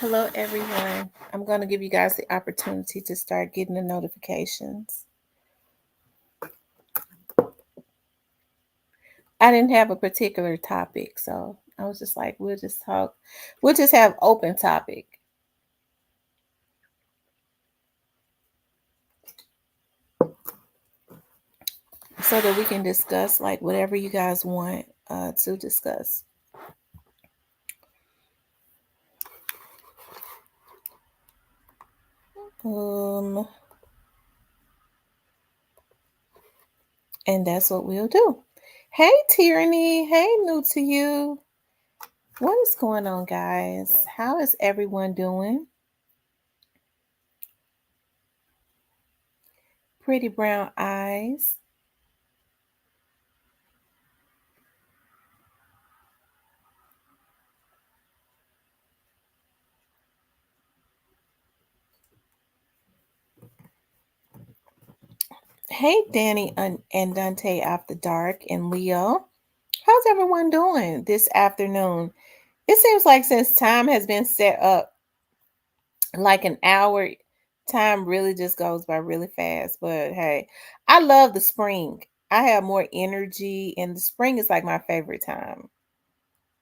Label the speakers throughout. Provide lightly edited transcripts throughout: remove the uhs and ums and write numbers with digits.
Speaker 1: Hello, everyone. I'm going to give you guys the opportunity to start getting the notifications. I didn't have a particular topic, so I was just like, we'll just talk. We'll just have open topic so that we can discuss like whatever you guys want to discuss. Um, and that's what we'll do. Hey, Tyranny. Hey, new to you. What is going on, guys? How is everyone doing? Pretty brown eyes. Hey, Danny and Dante After Dark and Leo. How's everyone doing this afternoon? It seems like since time has been set up like an hour, time really just goes by really fast. But hey, I love the spring. I have more energy, and the spring is like my favorite time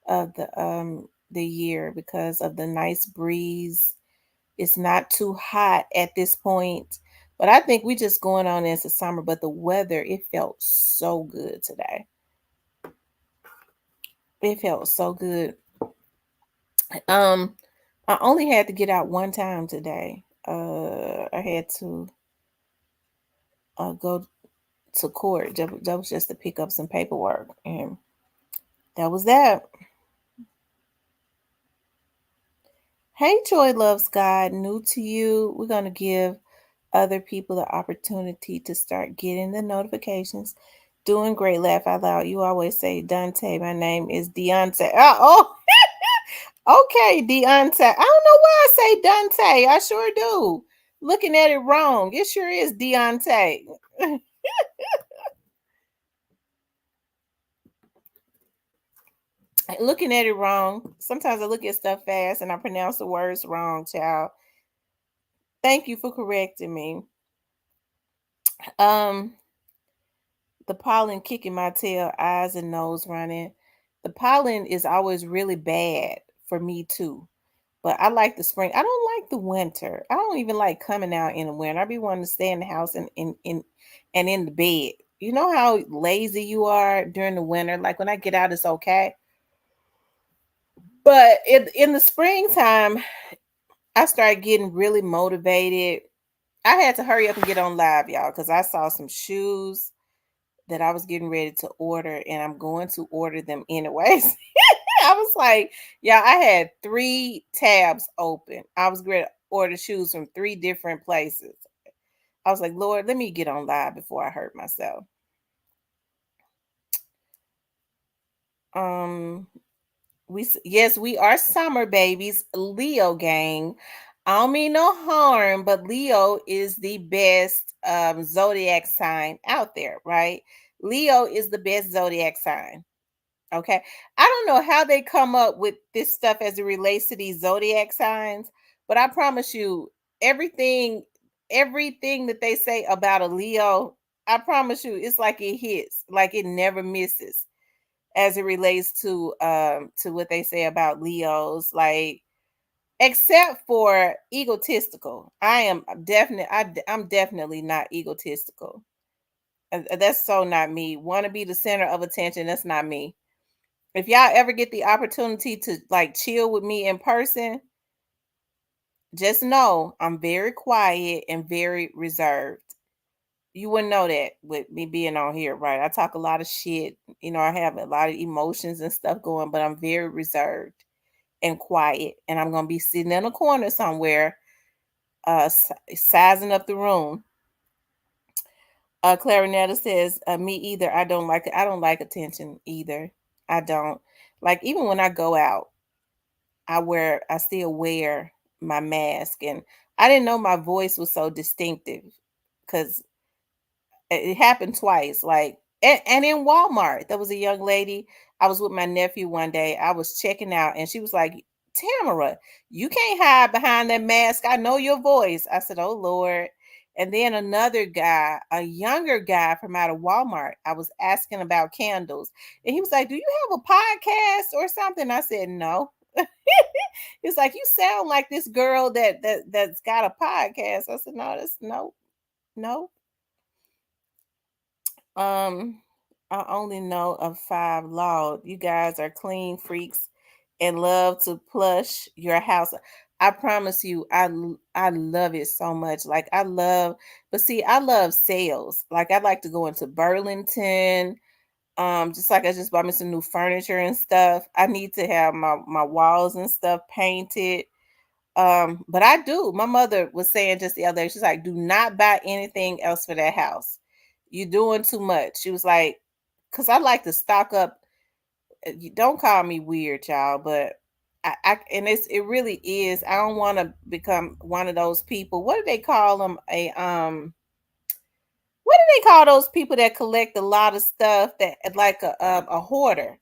Speaker 1: of the year because of the nice breeze. It's not too hot at this point, but I think we just going on into summer. But the weather, it felt so good today. It felt so good. Um, I only had to get out one time today. I had to go to court. That was just to pick up some paperwork, and that was that. Hey, Joy Loves God, new to you. We're gonna give other people the opportunity to start getting the notifications. Doing great, laugh out loud. You always say Dante. My name is Deontay. Okay, Deontay. I don't know why I say Dante. I sure do. Looking at it wrong. It sure is Deontay. Looking at it wrong. Sometimes I look at stuff fast and I pronounce the words wrong, child. Thank you for correcting me. Um, the pollen kicking my tail, eyes and nose running. The pollen is always really bad for me too. But I like the spring. I don't like the winter. I don't even like coming out in the winter. I be wanting to stay in the house and in the bed. You know how lazy you are during the winter? Like when I get out, it's okay. But in the springtime, I started getting really motivated. I had to hurry up and get on live, y'all, because I saw some shoes that I was getting ready to order, and I'm going to order them anyways. I was like, yeah, I had 3 tabs open. I was going to order shoes from 3 different places. I was like, Lord, let me get on live before I hurt myself. Um, yes, we are summer babies, Leo gang. I don't mean no harm, but Leo is the best zodiac sign out there, right? Leo is the best zodiac sign. Okay. I don't know how they come up with this stuff as it relates to these zodiac signs, but I promise you, everything, everything that they say about a Leo, I promise you, it's like it hits, like it never misses as it relates to what they say about Leos, like except for egotistical. I'm definitely not egotistical. That's so not me. Want to be the center of attention, that's not me. If y'all ever get the opportunity to like chill with me in person, just know I'm very quiet and very reserved. You wouldn't know that with me being on here, right? I talk a lot of shit. I have a lot of emotions and stuff going, but I'm very reserved and quiet. And I'm going to be sitting in a corner somewhere, sizing up the room. Clarinetta says, me either. I don't like attention either. I don't. Like, even when I go out, I still wear my mask, and I didn't know my voice was so distinctive because it happened twice. Like, and in Walmart, there was a young lady. I was with my nephew one day. I was checking out, and she was like, Tamara, you can't hide behind that mask. I know your voice. I said, oh Lord. And then another guy, a younger guy from out of Walmart, I was asking about candles. And he was like, do you have a podcast or something? I said, no. It's like, you sound like this girl that's got a podcast. I said, no, that's no, no. Um, I only know of 5 Law. You guys are clean freaks and love to plush your house. I promise you, I love it so much. Like I love, but see, I love sales. Like I'd like to go into Burlington. Just like I just bought me some new furniture and stuff. I need to have my walls and stuff painted. But I do. My mother was saying just the other day, she's like, do not buy anything else for that house. You're doing too much. She was like, because I like to stock up. Don't call me weird, y'all, but I and it really is. I don't want to become one of those people. What do they call them? What do they call those people that collect a lot of stuff that like a hoarder?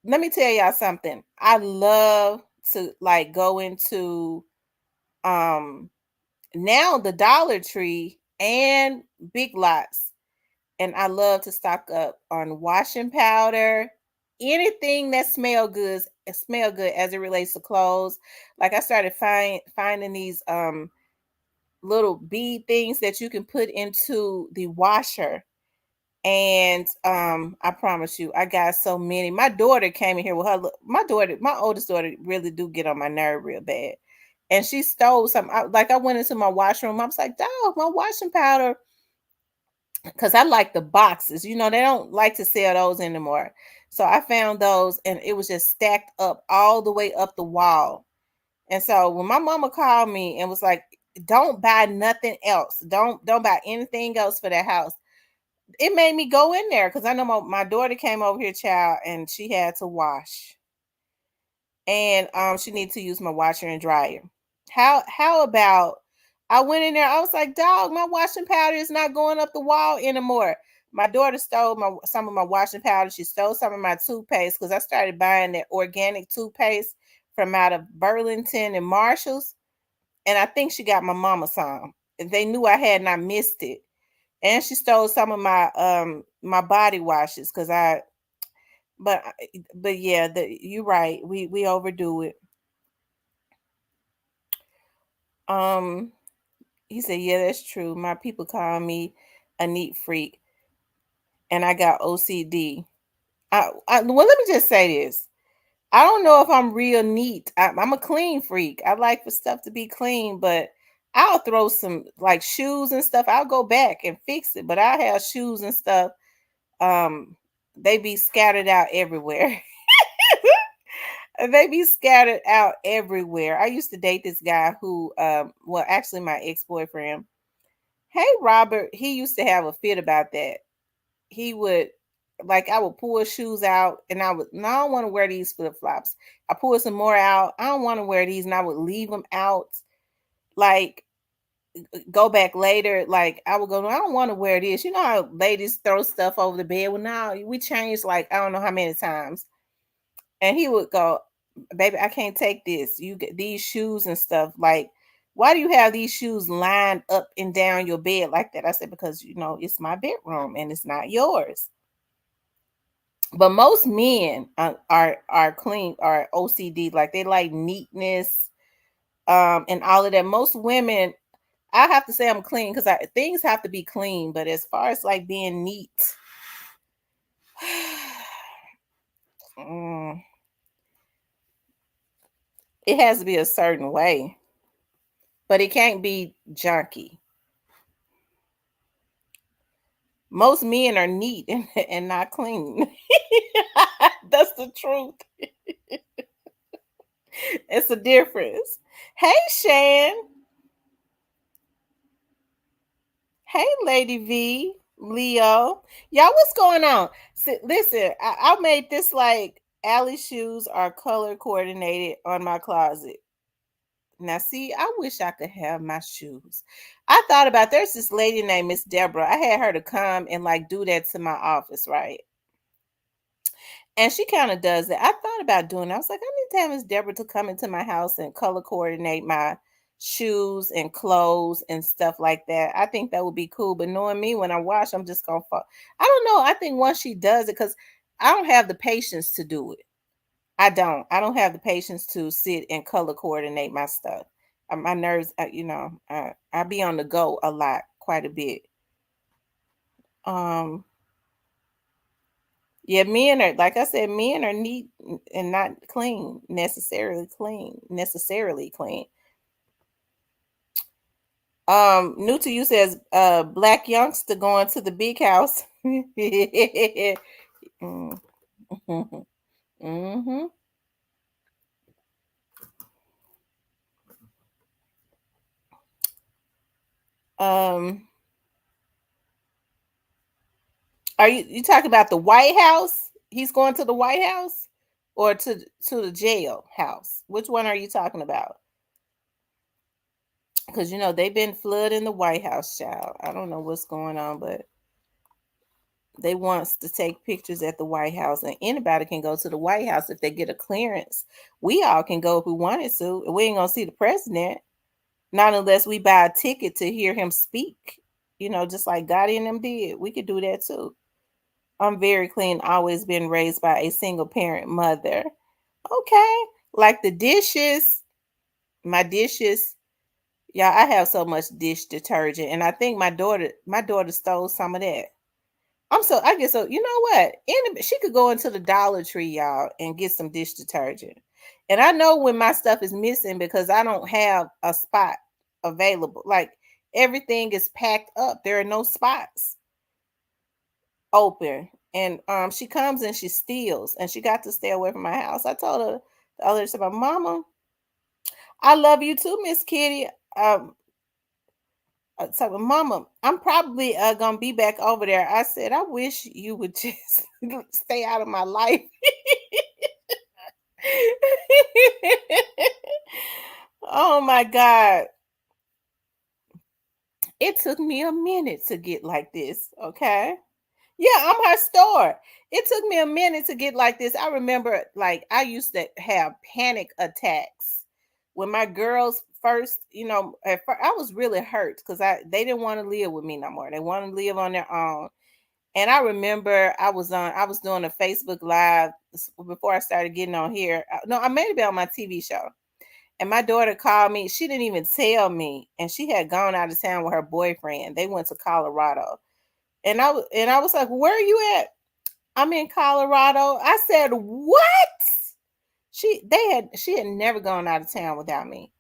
Speaker 1: Let me tell y'all something. I love to like go into um now the Dollar Tree and Big Lots, and I love to stock up on washing powder, anything that smell good as it relates to clothes. Like I started finding these little bead things that you can put into the washer. And I promise you, I got so many. My daughter came in here with her. My daughter, my oldest daughter, really do get on my nerve real bad, and she stole some. Like I went into my washroom. I was like, "Dog, my washing powder," because I like the boxes. You know, they don't like to sell those anymore. So I found those, and it was just stacked up all the way up the wall. And so when my mama called me and was like, "Don't buy nothing else. Don't buy anything else for that house," it made me go in there because I know my daughter came over here, child, and she had to wash, and she needed to use my washer and dryer. How about I went in there? I was like, dog, my washing powder is not going up the wall anymore. My daughter stole some of my washing powder. She stole some of my toothpaste because I started buying that organic toothpaste from out of Burlington and Marshalls, and I think she got my mama some. And they knew I had not missed it, and she stole some of my body washes because but but yeah, you're right, we overdo it. um he said, yeah, that's true, my people call me a neat freak and I got OCD. Well, let me just say this. I don't know if I'm real neat. I'm a clean freak. I like for stuff to be clean, but I'll throw some like shoes and stuff, I'll go back and fix it, but I have shoes and stuff, um they be scattered out everywhere. They be scattered out everywhere. I used to date this guy who well, actually my ex-boyfriend. Hey Robert, he used to have a fit about that. He would, like, I would pull shoes out and I would, no, I don't want to wear these flip-flops. I pull some more out. I don't want to wear these, and I would leave them out. Like, go back later. Like I would go, no, I don't want to wear this. You know how ladies throw stuff over the bed? Well, now we changed like I don't know how many times. And he would go, baby, I can't take this. You get these shoes and stuff. Like, why do you have these shoes lined up and down your bed like that? I said, because you know it's my bedroom and it's not yours. But most men are clean, are OCD, like they like neatness, and all of that. Most women, I have to say I'm clean because things have to be clean. But as far as like being neat, mm, it has to be a certain way, but it can't be junky. Most men are neat and not clean. That's the truth. It's a difference. Hey, Shan. Hey, Lady V. Leo. Y'all, what's going on? Listen, I made this like Alley shoes are color coordinated on my closet. Now, see, I wish I could have my shoes. I thought about there's this lady named Miss Deborah. I had her to come and like do that to my office, right? And she kind of does that. I thought about doing it. I was like, I need to have Miss Deborah to come into my house and color coordinate my shoes and clothes and stuff like that. I think that would be cool. But knowing me, when I wash, I'm just gonna fall. I don't know. I think once she does it, because I don't have the patience to do it. I don't. I don't have the patience to sit and color coordinate my stuff. My nerves, I be on the go a lot, quite a bit. Um, Yeah, men are, like I said, men are neat and not clean, necessarily clean. New to you says black youngster going to the big house. Mm. Hmm. Um, are you talking about the White House? He's going to the White House or to the jail house? Which one are you talking about? Because they've been flooding the White House, child. I don't know what's going on, but they wants to take pictures at the White House, and anybody can go to the White House if they get a clearance. We all can go if we wanted to. We ain't gonna see the president, not unless we buy a ticket to hear him speak. Just like Gotti and them did. We could do that too. I'm very clean. Always been raised by a single parent mother. Okay, like the dishes, my dishes. Yeah, I have so much dish detergent, and I think my daughter stole some of that. I get so, you know what? She could go into the Dollar Tree, y'all, and get some dish detergent. And I know when my stuff is missing because I don't have a spot available. Like everything is packed up. There are no spots open. And she comes and she steals, and she got to stay away from my house. I told her the other day, about Mama, I love you too, Miss Kitty. Um, so Mama, I'm probably gonna be back over there. I said, I wish you would just stay out of my life. Oh my God. It took me a minute to get like this. Okay. Yeah, I'm her store. It took me a minute to get like this. I remember, like, I used to have panic attacks when my girls first, at first, I was really hurt because they didn't want to live with me no more. They wanted to live on their own. And I remember I was doing a Facebook Live before I started getting on here. No, I may have been on my TV show. And my daughter called me. She didn't even tell me. And she had gone out of town with her boyfriend. They went to Colorado. And I was like, "Where are you at?" "I'm in Colorado." I said, "What?" She had never gone out of town without me.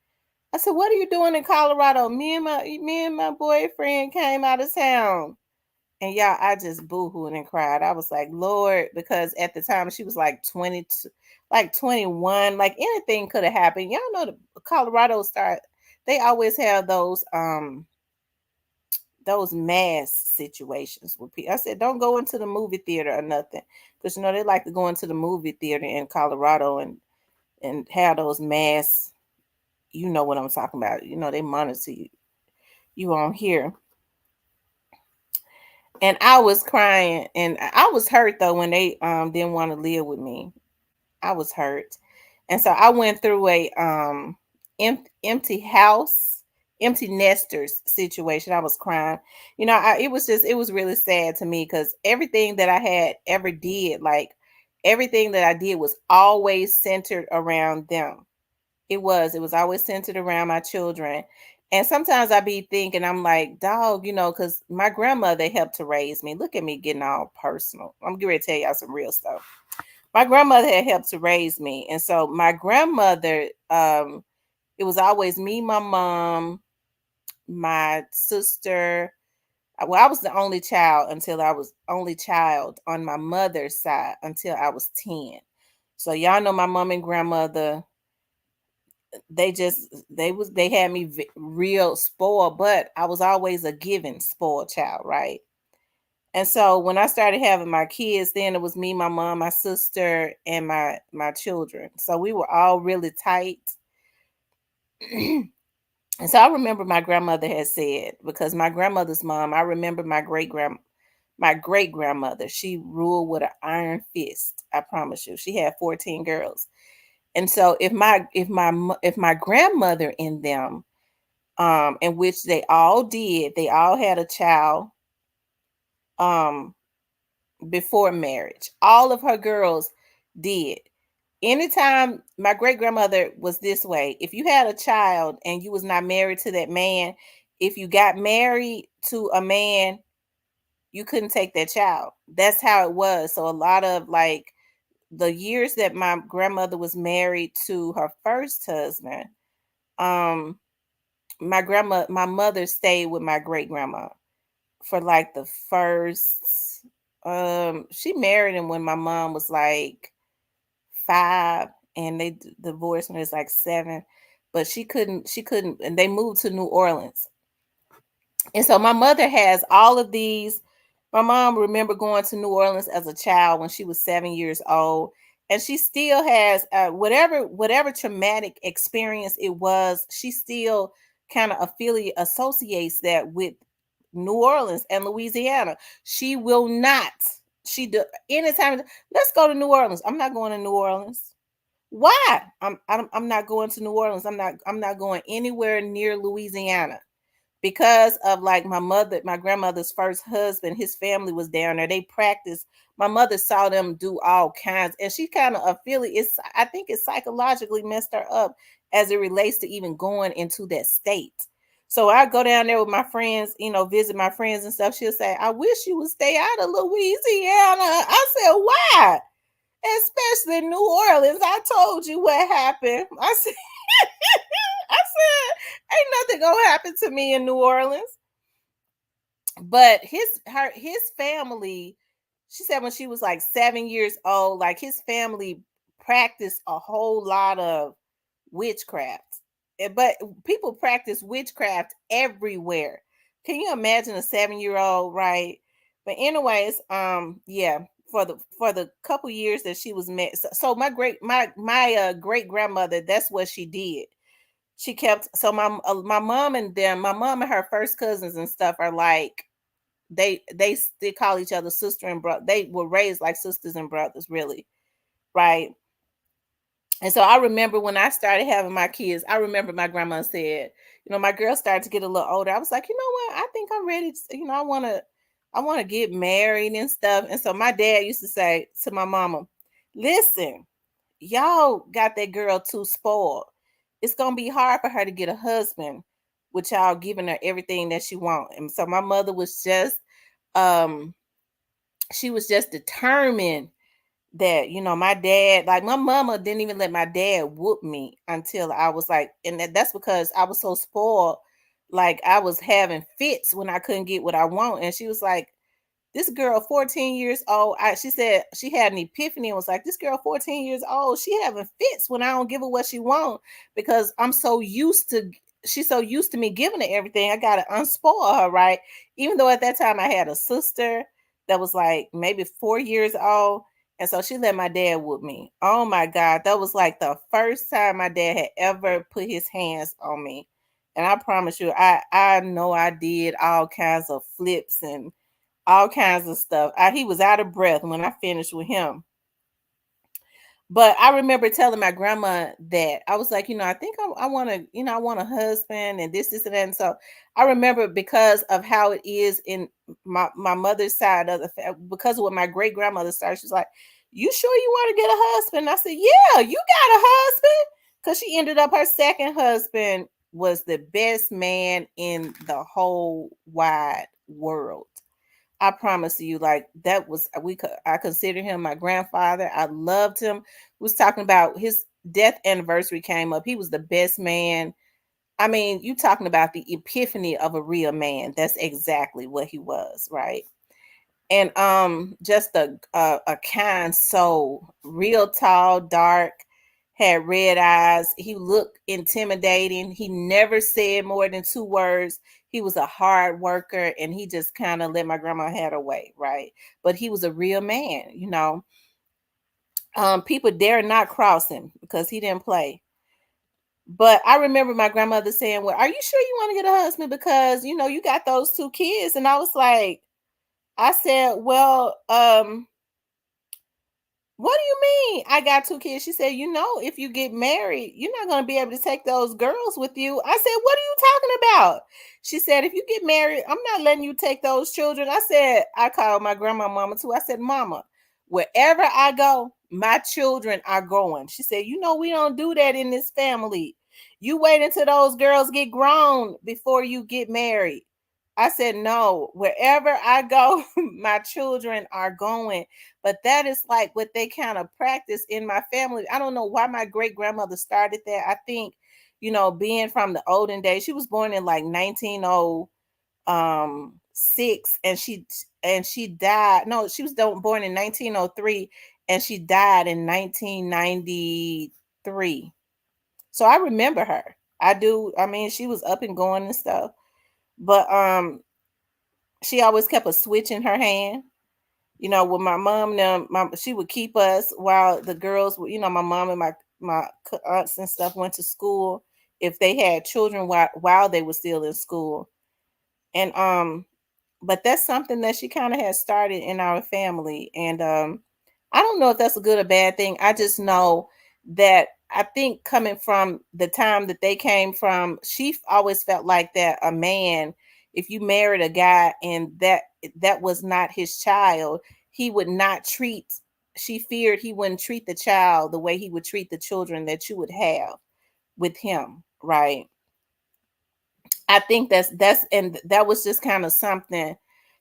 Speaker 1: I said, "What are you doing in Colorado?" Me and my boyfriend came out of town. And y'all, I just boohooed and cried. I was like, Lord, because at the time she was like 22, like 21, like anything could have happened. Y'all know the Colorado start, they always have those mass situations with people. I said, don't go into the movie theater or nothing. Because they like to go into the movie theater in Colorado and have those mass, you know what I'm talking about. They monitor you on here. And I was crying, and I was hurt though when they didn't want to live with me. I was hurt. And so I went through a empty house, empty nesters situation. I was crying. It was really sad to me because everything that I had ever did, like everything that I did was always centered around them. It was always centered around my children. And sometimes I be thinking, I'm like, dog, because my grandmother helped to raise me. Look at me getting all personal. I'm getting ready to tell y'all some real stuff. My grandmother had helped to raise me. And so my grandmother, it was always me, my mom, my sister. Well, I was the only child until I was only child on my mother's side until I was 10. So y'all know my mom and grandmother, they had me real spoiled, but I was always a given spoiled child, right? And so when I started having my kids, then it was me, my mom, my sister, and my children. So we were all really tight. And so I remember my grandmother had said, because my grandmother's mom, I remember my my great grandmother, she ruled with an iron fist. I promise you. She had 14 girls. And so if my grandmother in them, in which they all did, they all had a child um before marriage. All of her girls did. Anytime my great grandmother was this way, if you had a child and you was not married to that man, if you got married to a man, you couldn't take that child. That's how it was. So a lot of like the years that my grandmother was married to her first husband, um, my mother stayed with my great grandma for like the first she married him when my mom was like 5 and they divorced when it was like 7, but she couldn't and they moved to New Orleans. And so my mother has all of these. My mom remember going to New Orleans as a child when she was 7 years old, and she still has whatever traumatic experience it was. She still kind of affiliate associates that with New Orleans and Louisiana. She will not. She do anytime. Let's go to New Orleans. I'm not going to New Orleans. Why? I'm not going to New Orleans. I'm not going anywhere near Louisiana because of like my grandmother's first husband. His family was down there. They practiced. My mother saw them do all kinds, and she kind of affiliates. I think it psychologically messed her up as it relates to even going into that state. So I go down there with my friends, visit my friends and stuff. She'll say, "I wish you would stay out of Louisiana." I said, "Why?" Especially New Orleans. I told you what happened. I said, ain't nothing gonna happen to me in New Orleans. But his family, she said when she was like 7 years old, like his family practiced a whole lot of witchcraft. But people practice witchcraft everywhere. Can you imagine a 7 year old, right? But anyways, yeah, for the couple years that she was met. So my great grandmother, that's what she did. She kept so my mom and them, my mom and her first cousins and stuff are like they call each other sister and brother. They were raised like sisters and brothers, really, right? And so I remember when I started having my kids, I remember my grandma said, my girl started to get a little older. I was like, you know what? I think I'm ready to, I want to get married and stuff. And so my dad used to say to my mama, listen, y'all got that girl too spoiled. It's gonna be hard for her to get a husband with y'all giving her everything that she wants. And so my mother was just um she was just determined that my dad, like my mama didn't even let my dad whoop me until I was like, and that's because I was so spoiled. Like I was having fits when I couldn't get what I want, and she was like, this girl 14 years old, she said she had an epiphany and was like, this girl 14 years old, she having fits when I don't give her what she want because she's so used to me giving her everything. I gotta unspoil her, right? Even though at that time I had a sister that was like maybe 4 years old. And so she let my dad whoop me. Oh my God. That was like the first time my dad had ever put his hands on me. And I promise you, I know I did all kinds of flips and all kinds of stuff. He was out of breath when I finished with him. But I remember telling my grandma that I was like, I think I want to, I want a husband and this, and that. And so I remember because of how it is in my mother's side of the because of what my great grandmother started. She's like, "You sure you want to get a husband?" I said, "Yeah, you got a husband," because she ended up her second husband was the best man in the whole wide world. I promise you, like that was I consider him my grandfather. I loved him. We was talking about his death anniversary came up. He was the best man. I mean, you talking about the epiphany of a real man. That's exactly what he was, right? And just a kind soul, real tall, dark, had red eyes. He looked intimidating. He never said more than 2 words. He was a hard worker, and he just kind of let my grandma have her way, right? But he was a real man. People dare not cross him because he didn't play. But I remember my grandmother saying, "Well, are you sure you want to get a husband because you got those 2 kids?" And I was like, I said, well, what do you mean? I got 2 kids. She said, "You know, if you get married, you're not gonna be able to take those girls with you." I said, "What are you talking about?" She said, "If you get married, I'm not letting you take those children." I said, I called my grandma mama too. I said, "Mama, wherever I go, my children are going." She said, "You know, we don't do that in this family. You wait until those girls get grown before you get married." I said, "No, wherever I go, my children are going." But that is like what they kind of practice in my family. I don't know why my great grandmother started that. I think, being from the olden days, she was born in like 1906, and she died. No, she was born in 1903, and she died in 1993. So I remember her. I do. I mean, she was up and going and stuff. But she always kept a switch in her hand. With my mom, now she would keep us while the girls were, my mom and my aunts and stuff went to school if they had children while they were still in school. And but that's something that she kind of has started in our family. And I don't know if that's a good or bad thing. I just know that I think coming from the time that they came from, she always felt like that a man, if you married a guy and that was not his child, he would not treat she feared he wouldn't treat the child the way he would treat the children that you would have with him, right? I think and that was just kind of something,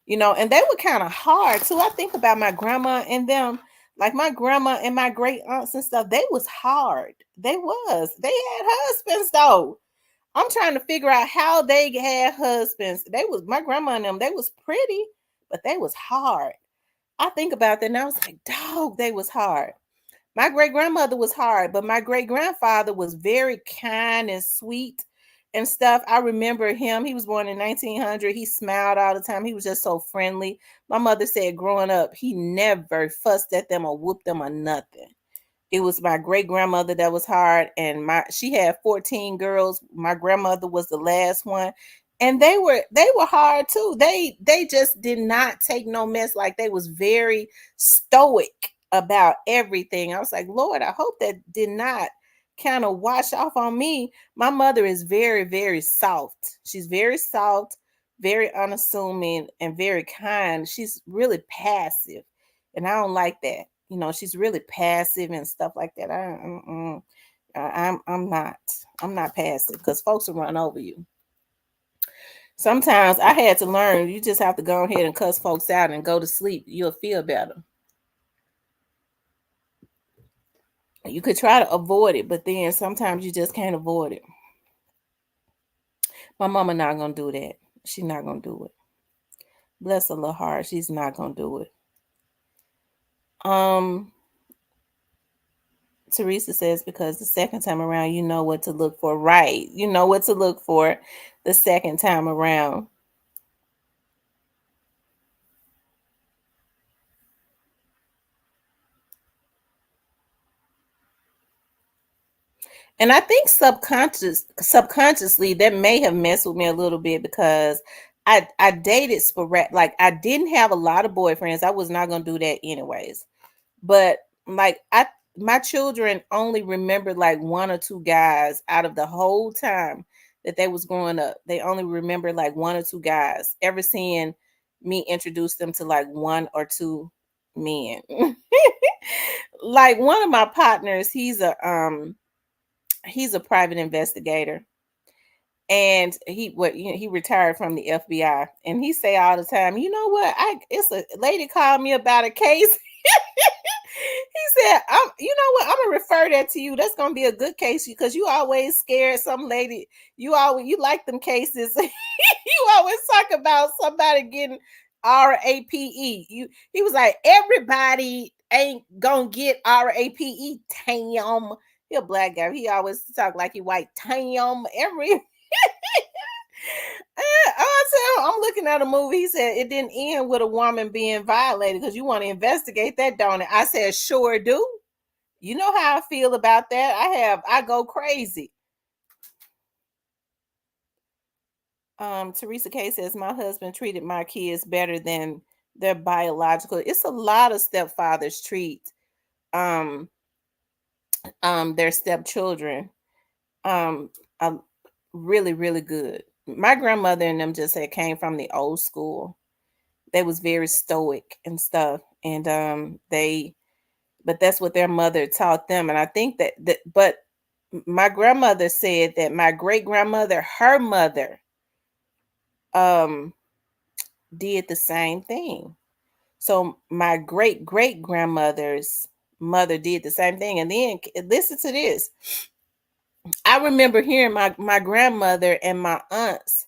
Speaker 1: and they were kind of hard too. I think about my grandma and them, like my grandma and my great aunts and stuff, they was hard. They had husbands though. I'm trying to figure out how they had husbands. They was my grandma and them, they was pretty, but they was hard. I think about that and I was like, dog, they was hard. My great grandmother was hard, but my great grandfather was very kind and sweet and stuff. I remember him. He was born in 1900. He smiled all the time. He was just so friendly. My mother said growing up, he never fussed at them or whooped them or nothing. It was my great grandmother that was hard, and she had 14 girls. My grandmother was the last one, and they were hard too. They just did not take no mess. Like they was very stoic about everything. I was like, Lord, I hope that did not kind of wash off on me. My mother is very, very soft. She's very soft, very unassuming, and very kind. She's really passive, and I don't like that. She's really passive and stuff like that. I'm not passive because folks will run over you. Sometimes I had to learn you just have to go ahead and cuss folks out and go to sleep. You'll feel better. You could try to avoid it, but then sometimes you just can't avoid it. My mama not gonna do that. She's not gonna do it. Bless her little heart. She's not gonna do it. Um, Teresa says because the second time around, you know what to look for. Right. You know what to look for the second time around. And I think subconsciously that may have messed with me a little bit because I dated sporadic, like I didn't have a lot of boyfriends. I was not gonna do that anyways. But like my children only remembered like one or two guys out of the whole time that they was growing up. They only remember like one or two guys, ever seeing me introduce them to like one or two men. Like one of my partners, he's a private investigator, and he retired from the FBI, and he say all the time, you know what, I it's a lady called me about a case. He said, you know what, I'm gonna refer that to you. That's gonna be a good case because you always scared some lady. You like them cases. You always talk about somebody getting RAPE. He was like, everybody ain't gonna get RAPE. Tam. He a black guy. He always talk like he white. Tam. I said, I'm looking at a movie. He said it didn't end with a woman being violated because you want to investigate that, don't it? I said, sure do. You know how I feel about that. I go crazy. Teresa K says my husband treated my kids better than Their biological. It's a lot of stepfathers treat um their stepchildren um um really, really good. My grandmother and them just had came from the old school. They was very stoic and stuff. And they but that's what their mother taught them. And I think but my grandmother said that my great grandmother, her mother, um did the same thing. So my great great grandmother's mother did the same thing. And then listen to this. I remember hearing my grandmother and my aunts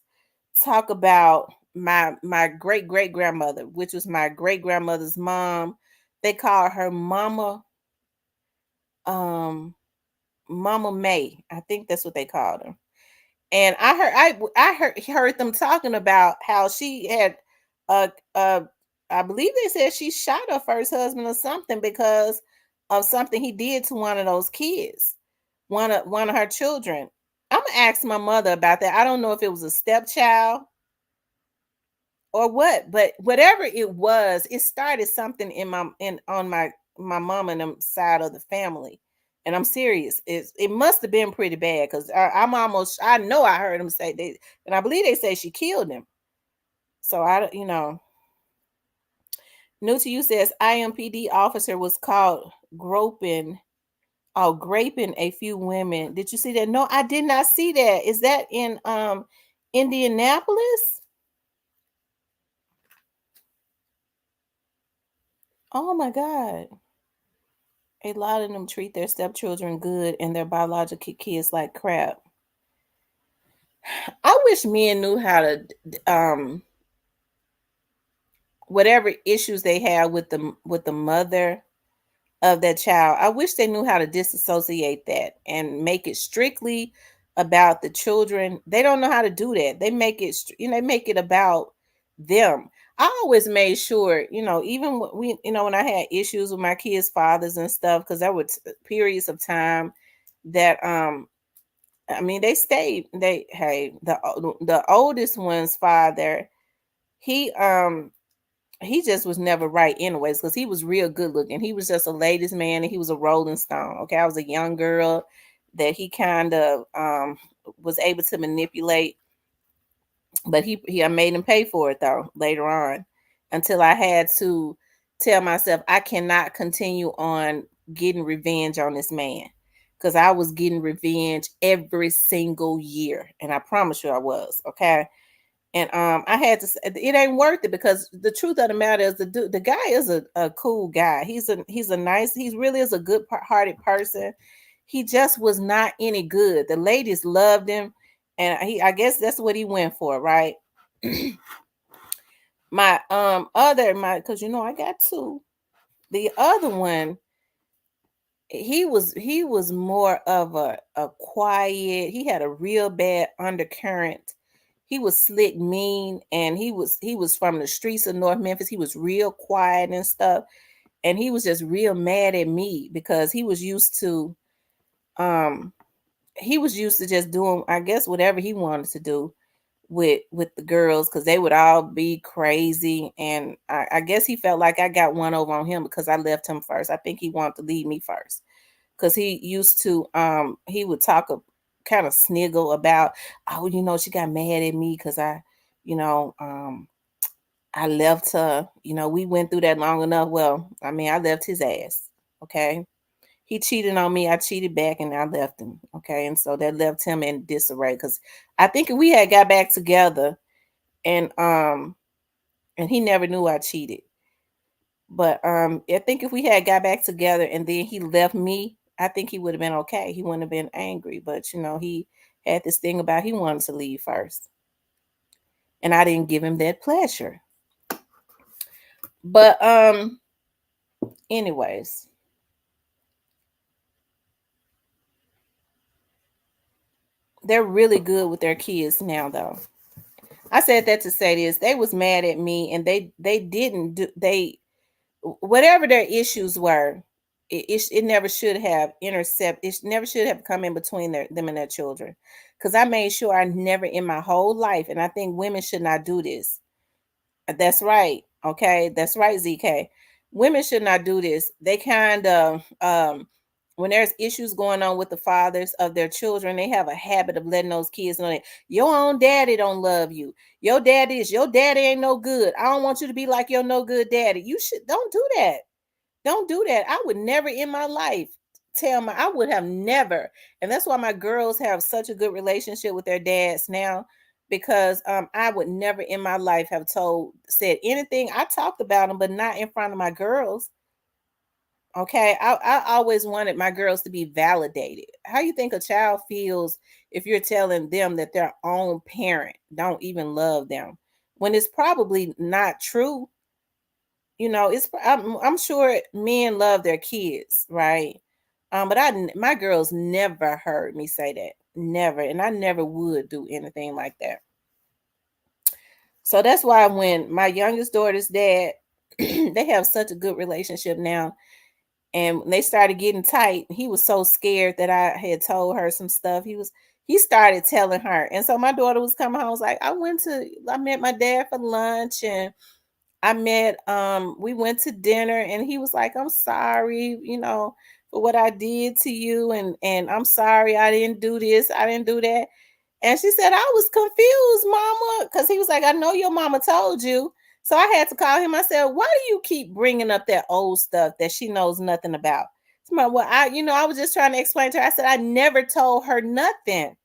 Speaker 1: talk about my great great grandmother, which was my great grandmother's mom. They call her um Mama May. I think that's what they called her. And I heard them talking about how she had uh I believe they said she shot her first husband or something because of something he did to one of those kids, one of her children. I'm gonna ask my mother about that. I don't know if it was a stepchild or what, but whatever it was, it started something in on my mom and them side of the family. And I'm serious. It must have been pretty bad because I know I heard them say they, and I believe they say she killed him. So new to you says IMPD officer was caught graping a few women. Did you see that? No, I did not see that. Is that in Indianapolis? Oh my God. A lot of them treat their stepchildren good and their biological kids like crap. I wish men knew how to whatever issues they have with the mother of that child. I wish they knew how to disassociate that and make it strictly about the children. They don't know how to do that. They make it they make it about them. I always made sure, even when when I had issues with my kids' fathers and stuff, because there were periods of time that I mean they stayed. They hey the oldest one's father, he he just was never right anyways because he was real good looking. He was just a ladies man and he was a rolling stone. Okay, I was a young girl that he kind of was able to manipulate, but he I made him pay for it though later on, until I had to tell myself I cannot continue on getting revenge on this man, because I was getting revenge every single year, and I promise you I was. Okay, and I had to say it ain't worth it, because the truth of the matter is the guy is a cool guy. He's a nice, he really is a good hearted person. He just was not any good. The ladies loved him, and I guess that's what he went for, right? My because I got two. The other one, he was more of a quiet. He had a real bad undercurrent. He was slick, mean, and he was from the streets of North Memphis. He was real quiet and stuff, and he was just real mad at me because um he was used to just doing, I guess, whatever he wanted to do with the girls, because they would all be crazy. And I guess he felt like I got one over on him because I left him first. I think he wanted to leave me first, because he used to he would talk a kind of sniggle about, oh, she got mad at me because you know I left her. We went through that long enough. Well, I mean, I left his ass. Okay, he cheated on me, I cheated back, and I left him. Okay, and so that left him in disarray, because I think if we had got back together, and he never knew I cheated. But I think if we had got back together and then he left me, I think he would have been okay. He wouldn't have been angry. But he had this thing about he wanted to leave first. And I didn't give him that pleasure. But anyways, they're really good with their kids now though. I said that to say this. They was mad at me, and they didn't do they whatever their issues were, it never should have it never should have come in between them and their children, because I made sure I never in my whole life, and I think women should not do this. That's right. Okay, that's right, ZK. Women should not do this. They kind of when there's issues going on with the fathers of their children, they have a habit of letting those kids know that your own daddy don't love you. Your daddy ain't no good. I don't want you to be like your no good daddy. You should don't do that. Don't do that. I would never in my life I would have never. And that's why my girls have such a good relationship with their dads now because I would never in my life have said anything. I talked about them, but not in front of my girls. Okay. I always wanted my girls to be validated. How you think a child feels if you're telling them that their own parent don't even love them when it's probably not true? You know, I'm sure men love their kids, right? But my girls never heard me say that, never, and I never would do anything like that. So that's why when my youngest daughter's dad, they have such a good relationship now, and when they started getting tight, he was so scared that I had told her some stuff. He started telling her, and so my daughter was coming home. I was like, I met my dad for lunch, and we went to dinner and he was like, I'm sorry, for what I did to you and I'm sorry I didn't do this, I didn't do that. And she said, I was confused, mama, because he was like, I know your mama told you. So I had to call him. I said, why do you keep bringing up that old stuff that she knows nothing about? Well, I was just trying to explain to her. I said, I never told her nothing.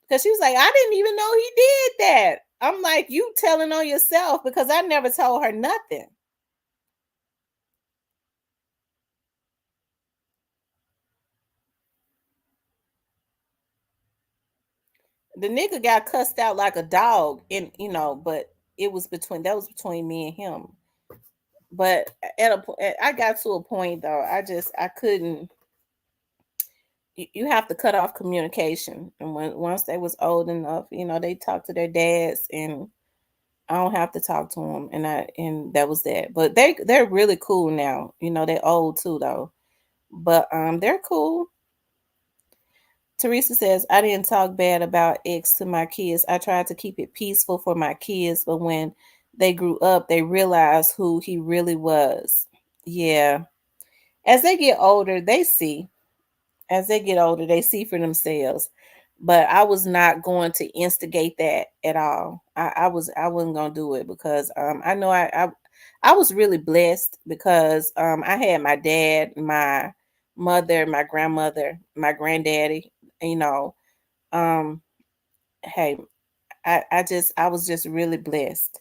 Speaker 1: Because she was like, I didn't even know he did that. I'm like, you telling on yourself because I never told her nothing. The nigga got cussed out like a dog, but that was between me and him. But I got to a point though. I couldn't. You have to cut off communication, and once they was old enough, they talk to their dads, and I don't have to talk to them, and that was that. But they're really cool now. They're old too though, but they're cool. Teresa says, I didn't talk bad about X to my kids. I tried to keep it peaceful for my kids, but when they grew up, they realized who he really was. Yeah. As they get older, they see. As they get older, they see for themselves. But I was not going to instigate that at all. I wasn't gonna do it because I know I was really blessed because I had my dad, my mother, my grandmother, my granddaddy, you know, um, hey, I was just really blessed.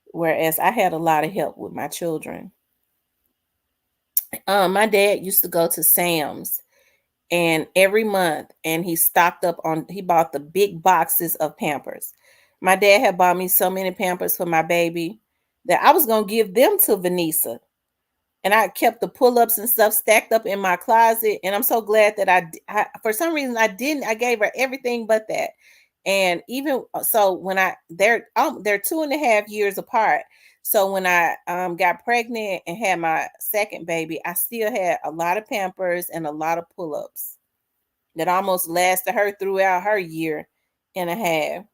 Speaker 1: Whereas I had a lot of help with my children. My dad used to go to Sam's and every month and he bought the big boxes of Pampers. My dad had bought me so many Pampers for my baby that I was gonna give them to Vanessa. And I kept the pull-ups and stuff stacked up in my closet. And I'm so glad that for some reason I didn't. I gave her everything but that. And even so, they're 2.5 years apart. So when I got pregnant and had my second baby, I still had a lot of Pampers and a lot of pull-ups that almost lasted her throughout her year and a half.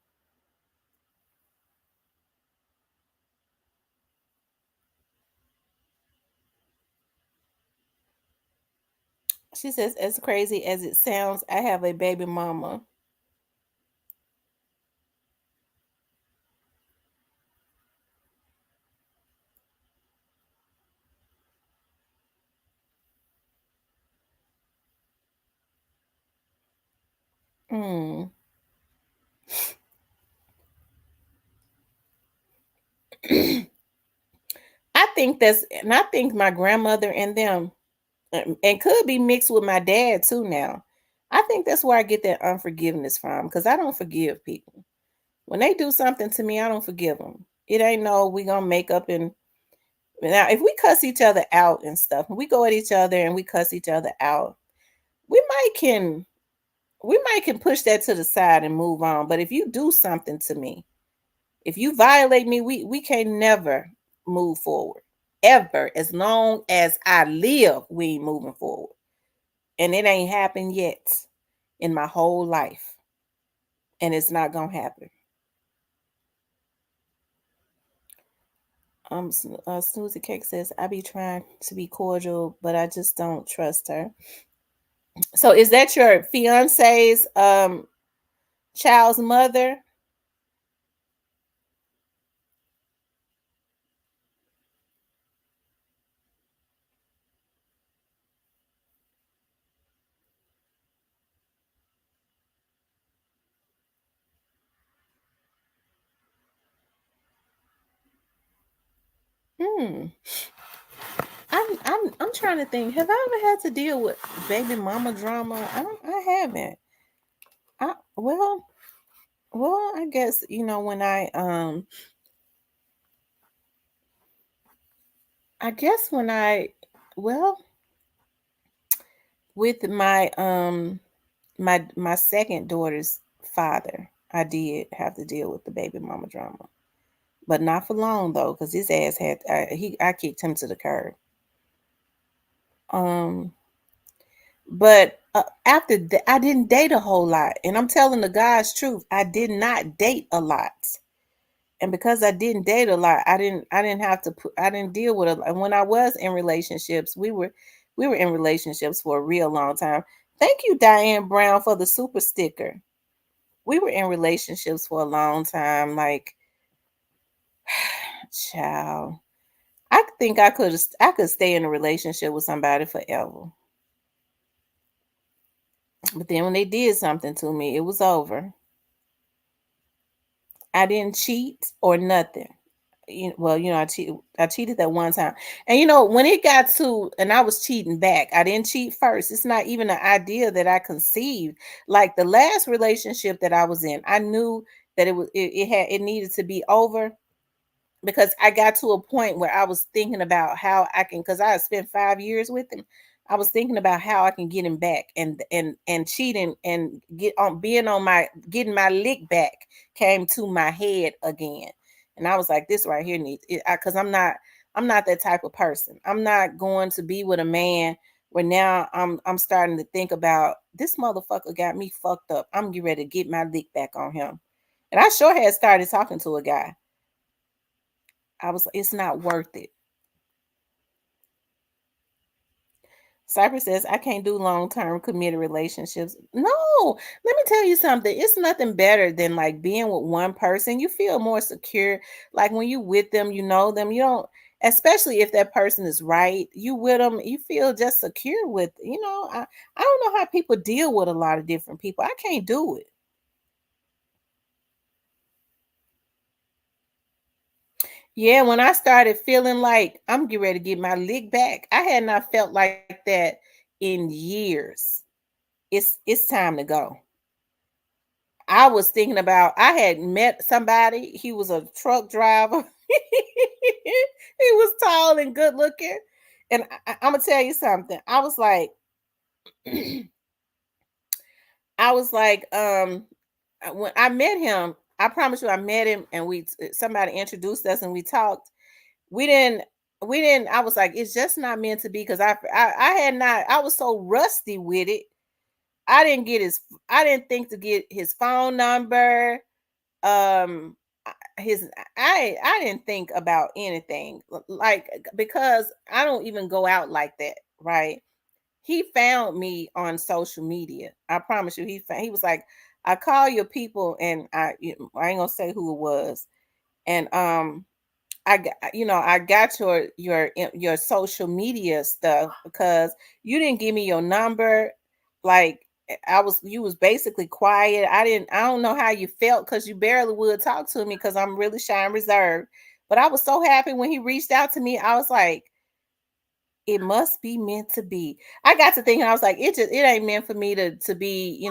Speaker 1: She says, as crazy as it sounds, I have a baby mama. Mm. I think my grandmother and them, and could be mixed with my dad too now. I think that's where I get that unforgiveness from because I don't forgive people. When they do something to me, I don't forgive them. It ain't no, we gonna make up and now if we cuss each other out and stuff, when we go at each other and we cuss each other out, we might can we might can push that to the side and move on. But if you do something to me, if you violate me, we can never move forward. Ever. As long as I live, we ain't moving forward. And it ain't happened yet in my whole life. And it's not gonna happen. Snoozy Cake says, I be trying to be cordial, but I just don't trust her. So is that your fiance's child's mother? Hmm. I'm trying to think. Have I ever had to deal with baby mama drama? I haven't. I well, I guess when I guess when I well with my second daughter's father, I did have to deal with the baby mama drama, but not for long though, because his ass had I kicked him to the curb. Um, but after that, I didn't date a whole lot, and I'm telling the God's truth, I did not date a lot. And because I didn't date a lot, I didn't have to put I didn't deal with it. And when I was in relationships, we were in relationships for a real long time. Thank you, Diane Brown, for the super sticker. We were in relationships for a long time. Like, child, I think I could stay in a relationship with somebody forever. But then when they did something to me, it was over. I didn't cheat or nothing. Well, I cheated that one time. And when it got to and I was cheating back. I didn't cheat first. It's not even an idea that I conceived. Like the last relationship that I was in, I knew that it needed to be over because I got to a point where I was thinking about how I can, because I had spent 5 years with him. I was thinking about how I can get him back, and cheating and getting my lick back came to my head again. And I was like, this right here needs it, because I'm not that type of person. I'm not going to be with a man where now I'm starting to think about this motherfucker got me fucked up. I'm getting ready to get my lick back on him. And I sure had started talking to a guy. I was, it's not worth it. Cypress says, I can't do long term committed relationships. No, let me tell you something. It's nothing better than like being with one person. You feel more secure. Like when you with them, you know them. You don't, especially if that person is right, you with them, you feel just secure with, I don't know how people deal with a lot of different people. I can't do it. Yeah, when I started feeling like I'm getting ready to get my lick back, I had not felt like that in years. It's time to go. I was thinking about I had met somebody. He was a truck driver. He was tall and good looking. And I'm gonna tell you something. I was like, when I met him, I promise you, I met him, and somebody introduced us, and we talked. We didn't, we didn't. I was like, it's just not meant to be because I had not. I was so rusty with it. I didn't get his. I didn't think to get his phone number. um his I didn't think about anything like because I don't even go out like that, right? He found me on social media. I promise you, he was like, I call your people, and I ain't gonna say who it was. And I got your social media stuff because you didn't give me your number. Like you was basically quiet. I don't know how you felt because you barely would talk to me because I'm really shy and reserved. But I was so happy when he reached out to me. I was like, it must be meant to be. I got to thinking, I was like, it ain't meant for me to be,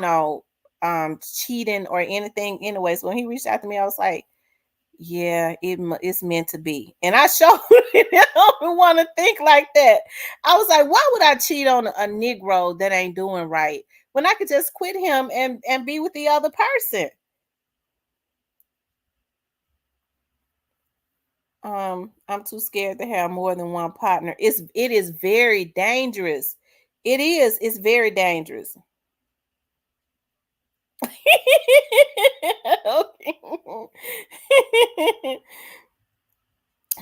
Speaker 1: cheating or anything. Anyways, when he reached out to me, I was like, yeah, it's meant to be. And I sure don't want to think like that. I was like, why would I cheat on a Negro that ain't doing right when I could just quit him and be with the other person? I'm too scared to have more than one partner. It is very dangerous. It is. It's very dangerous. Okay.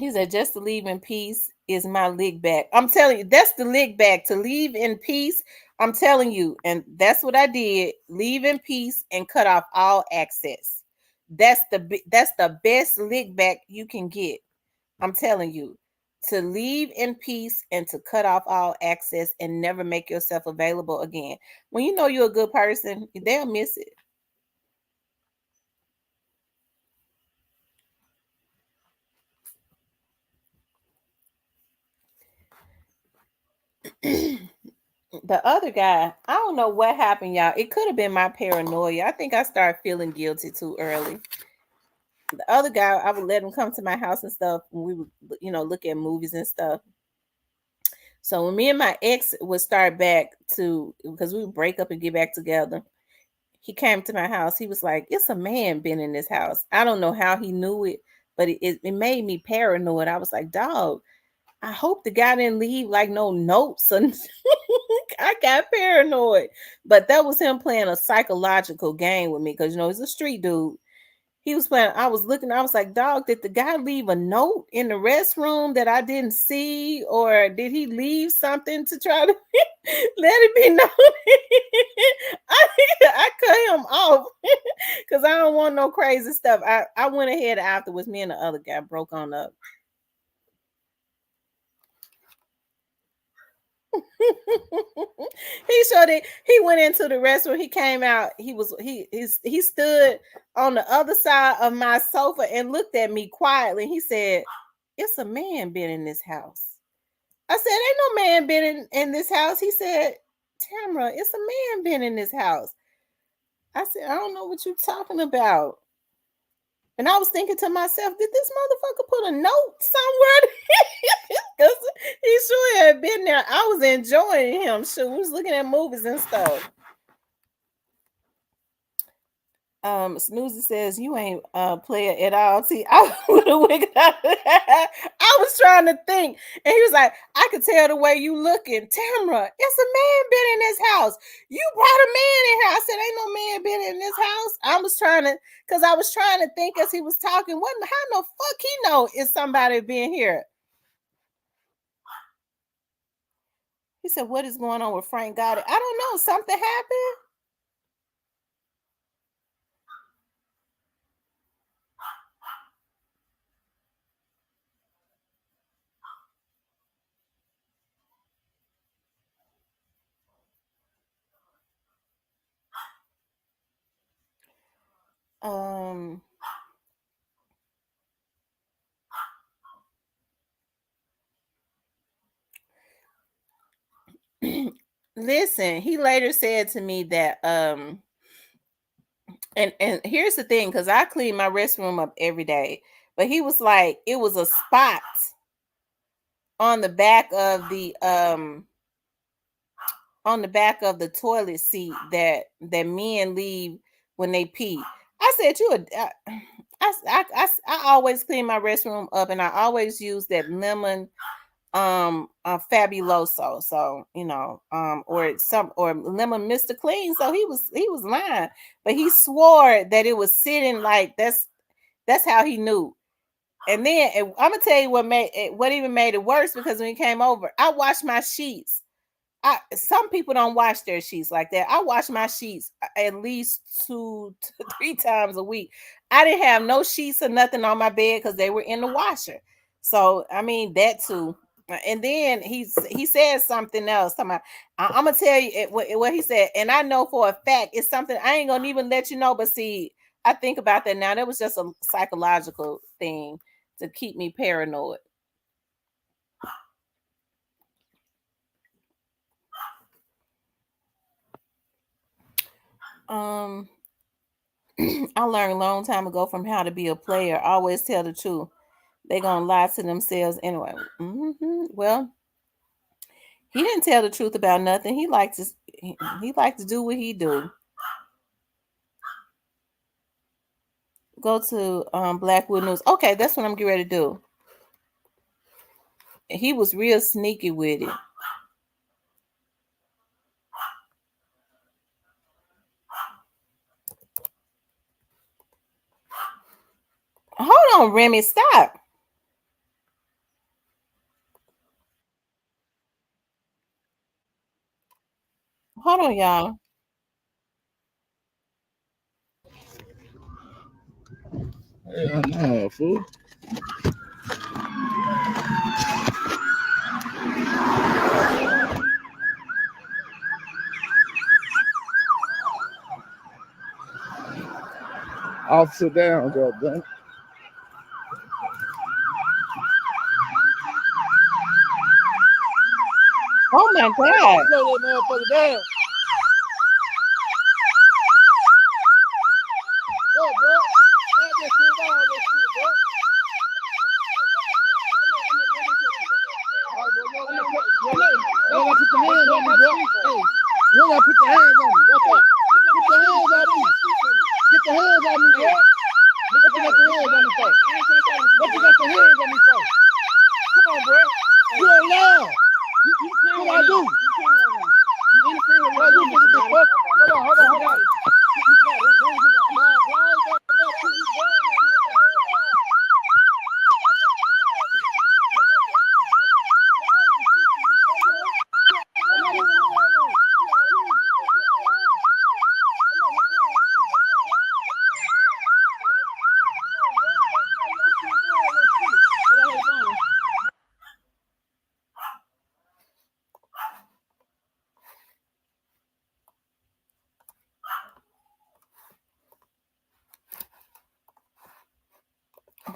Speaker 1: He said, just to leave in peace is my lick back. I'm telling you, that's the lick back, to leave in peace. I'm telling you, and that's what I did. Leave in peace and cut off all access. That's the best lick back you can get. I'm telling you, to leave in peace and to cut off all access and never make yourself available again. When you know you're a good person, they'll miss it. The other guy, I don't know what happened, y'all. It could have been my paranoia. I think I started feeling guilty too early. The other guy, I would let him come to my house and stuff, and we would, look at movies and stuff. So when me and my ex would start back to, because we would break up and get back together, he came to my house. He was like, "It's a man been in this house." I don't know how he knew it, but it made me paranoid. I was like, "Dog, I hope the guy didn't leave like no notes." And I got paranoid. But that was him playing a psychological game with me because he's a street dude. He was playing. I was looking. I was like, "Dog, did the guy leave a note in the restroom that I didn't see, or did he leave something to try to let it be known?" I cut him off because I don't want no crazy stuff. I went ahead afterwards. Me and the other guy broke on up. He showed it. He went into the restroom. He came out. He stood on the other side of my sofa and looked at me quietly. He said, "It's a man been in this house." I said, "Ain't no man been in this house." He said, "Tamara, it's a man been in this house." I said, "I don't know what you're talking about." And I was thinking to myself, did this motherfucker put a note somewhere? Because he sure had been there. I was enjoying him. Sure, we was looking at movies and stuff. Snoozy says you ain't player at all. See, I would have wigged out. I was trying to think, and he was like, "I could tell the way you looking, Tamara. It's a man been in this house. You brought a man in here." I said, "Ain't no man been in this house." I was trying to think as he was talking. What? How the fuck he know is somebody being here? He said, "What is going on with Frank Gotti?" I don't know. Something happened. Um. Listen, he later said to me that and here's the thing, because I clean my restroom up every day, but he was like, it was a spot on the back of the toilet seat that men leave when they pee. I said, I always clean my restroom up, and I always use that lemon fabuloso, so or lemon Mr. Clean. So he was lying, but he swore that it was sitting like that's how he knew. And then I'm gonna tell you what even made it worse, because when he came over, I washed my sheets. Some people don't wash their sheets like that. I wash my sheets at least 2 to 3 times a week. I didn't have no sheets or nothing on my bed because they were in the washer. So I mean that too. And then he said something else. I'm gonna tell you what he said, and I know for a fact it's something I ain't gonna even let you know. But see, I think about that now. That was just a psychological thing to keep me paranoid. Um, I learned a long time ago from How to Be a Player. Always tell the truth. They gonna lie to themselves anyway. Well, he didn't tell the truth about nothing. He liked to do what he do. Go to Blackwood News. Okay, that's what I'm getting ready to do. He was real sneaky with it. Hold on, Remy, stop. on, y'all.
Speaker 2: Hell no, fool. Officer down, goddamn.
Speaker 1: Oh my God.
Speaker 2: Slow that motherfucker down. What, bro? That just shit down, that shit, bro. All right, bro. You don't gotta put your hands on me, bro. Hey, you don't gotta put your hands on me. What's up? Put your hands on me. Get your hands on me, bro. What you got your hands on me for? What you got your hands on me for? Come on, bro. You don't lie. What I do? Bro, you niggas be fuck. Hold on.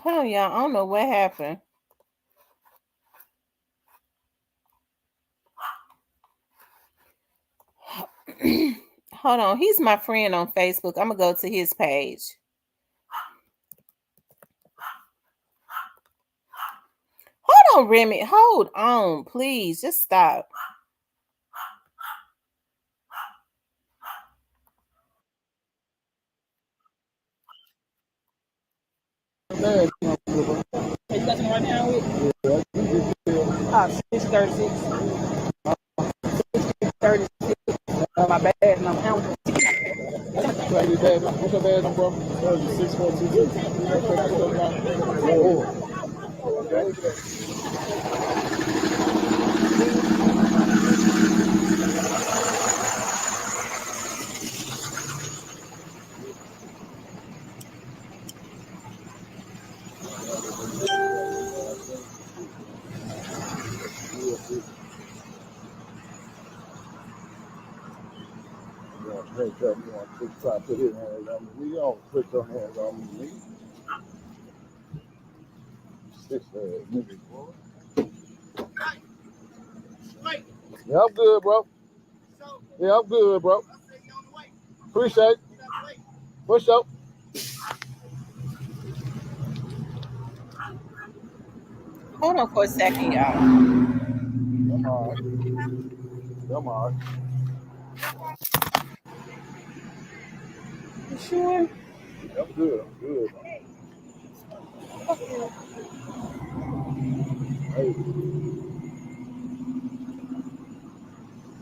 Speaker 1: Hold on, y'all. I don't know what happened. Hold on. He's my friend on Facebook. I'm gonna go to his page. Hold on, Remy. Hold on, please. Just stop.
Speaker 3: Hey, you got some right now with? 636. 36. My bad, and I'm out.
Speaker 2: What's your badge, bro? 6422. Hey, tell me you want to try to put his hands on me. You don't put your hands on me. Six niggas, boy. Yeah, I'm good, bro. Yeah, I'm good, bro. Appreciate it. What's up?
Speaker 1: Hold on for a second, y'all.
Speaker 2: Come on.
Speaker 1: You sure?
Speaker 2: I'm good. Hey,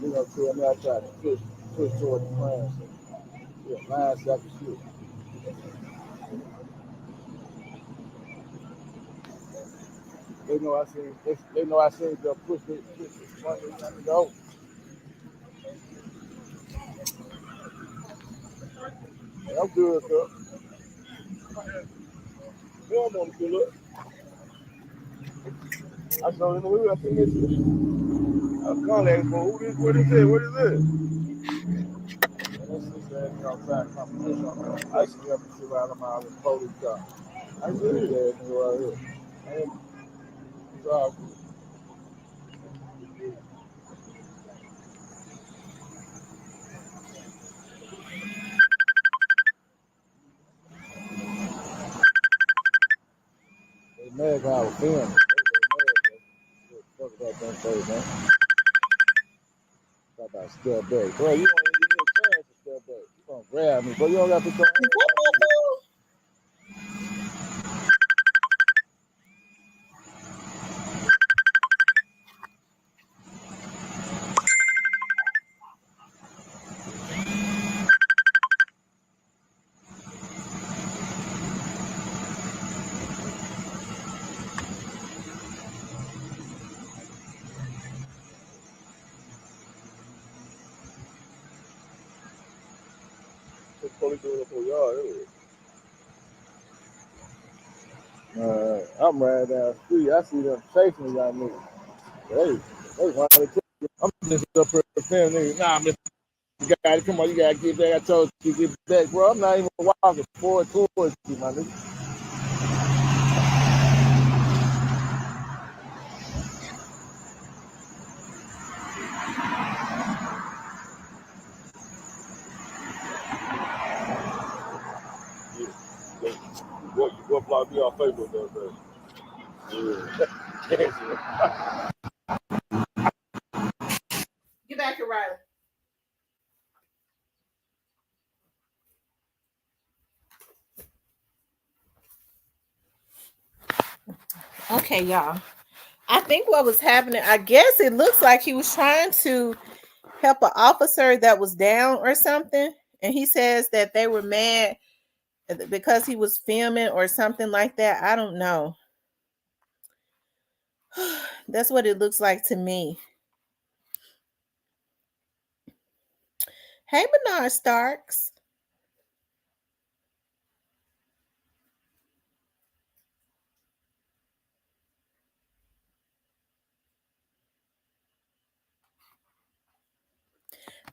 Speaker 2: you gonna tell me I try to push toward the plan. Yeah, 9 seconds. Shit. They know I seen. They know I seen them push it. Go. I'm good, sir. You don't want to fill up. I saw in the way I think it's. I'm calling for who this? What is it? What is it? This is outside competition. I used to be up to 2 out of my police car. I see that nigga right here. It's all good. They mad 'cause I was filming. They mad, bro. Fuck about that face, man. Talk about step back. Bro, you don't even give me a chance to step back. You gonna grab me, but you don't got to put your hands on me. police doing it for y'all. I'm riding down the street. I see them chasing y'all niggas. They want to kill you. I'm just up here defending niggas. Nah, Mr. You gotta come on. You gotta get back. I told you to get back, bro. I'm not even walking forward towards you, my nigga. You block me on Facebook, though, yeah.
Speaker 1: Get back here, Riley. Okay, y'all. I think what was happening, I guess it looks like he was trying to help an officer that was down or something. And he says that they were mad because he was filming or something like that. I don't know. That's what it looks like to me. Hey, Bernard Starks.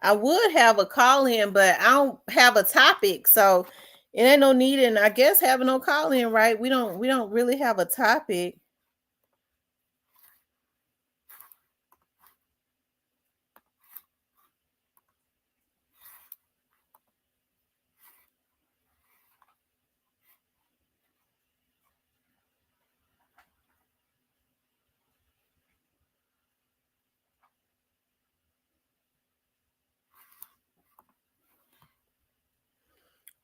Speaker 1: I would have a call in, but I don't have a topic, so it ain't no need in, I guess, having no call in, right? We don't really have a topic.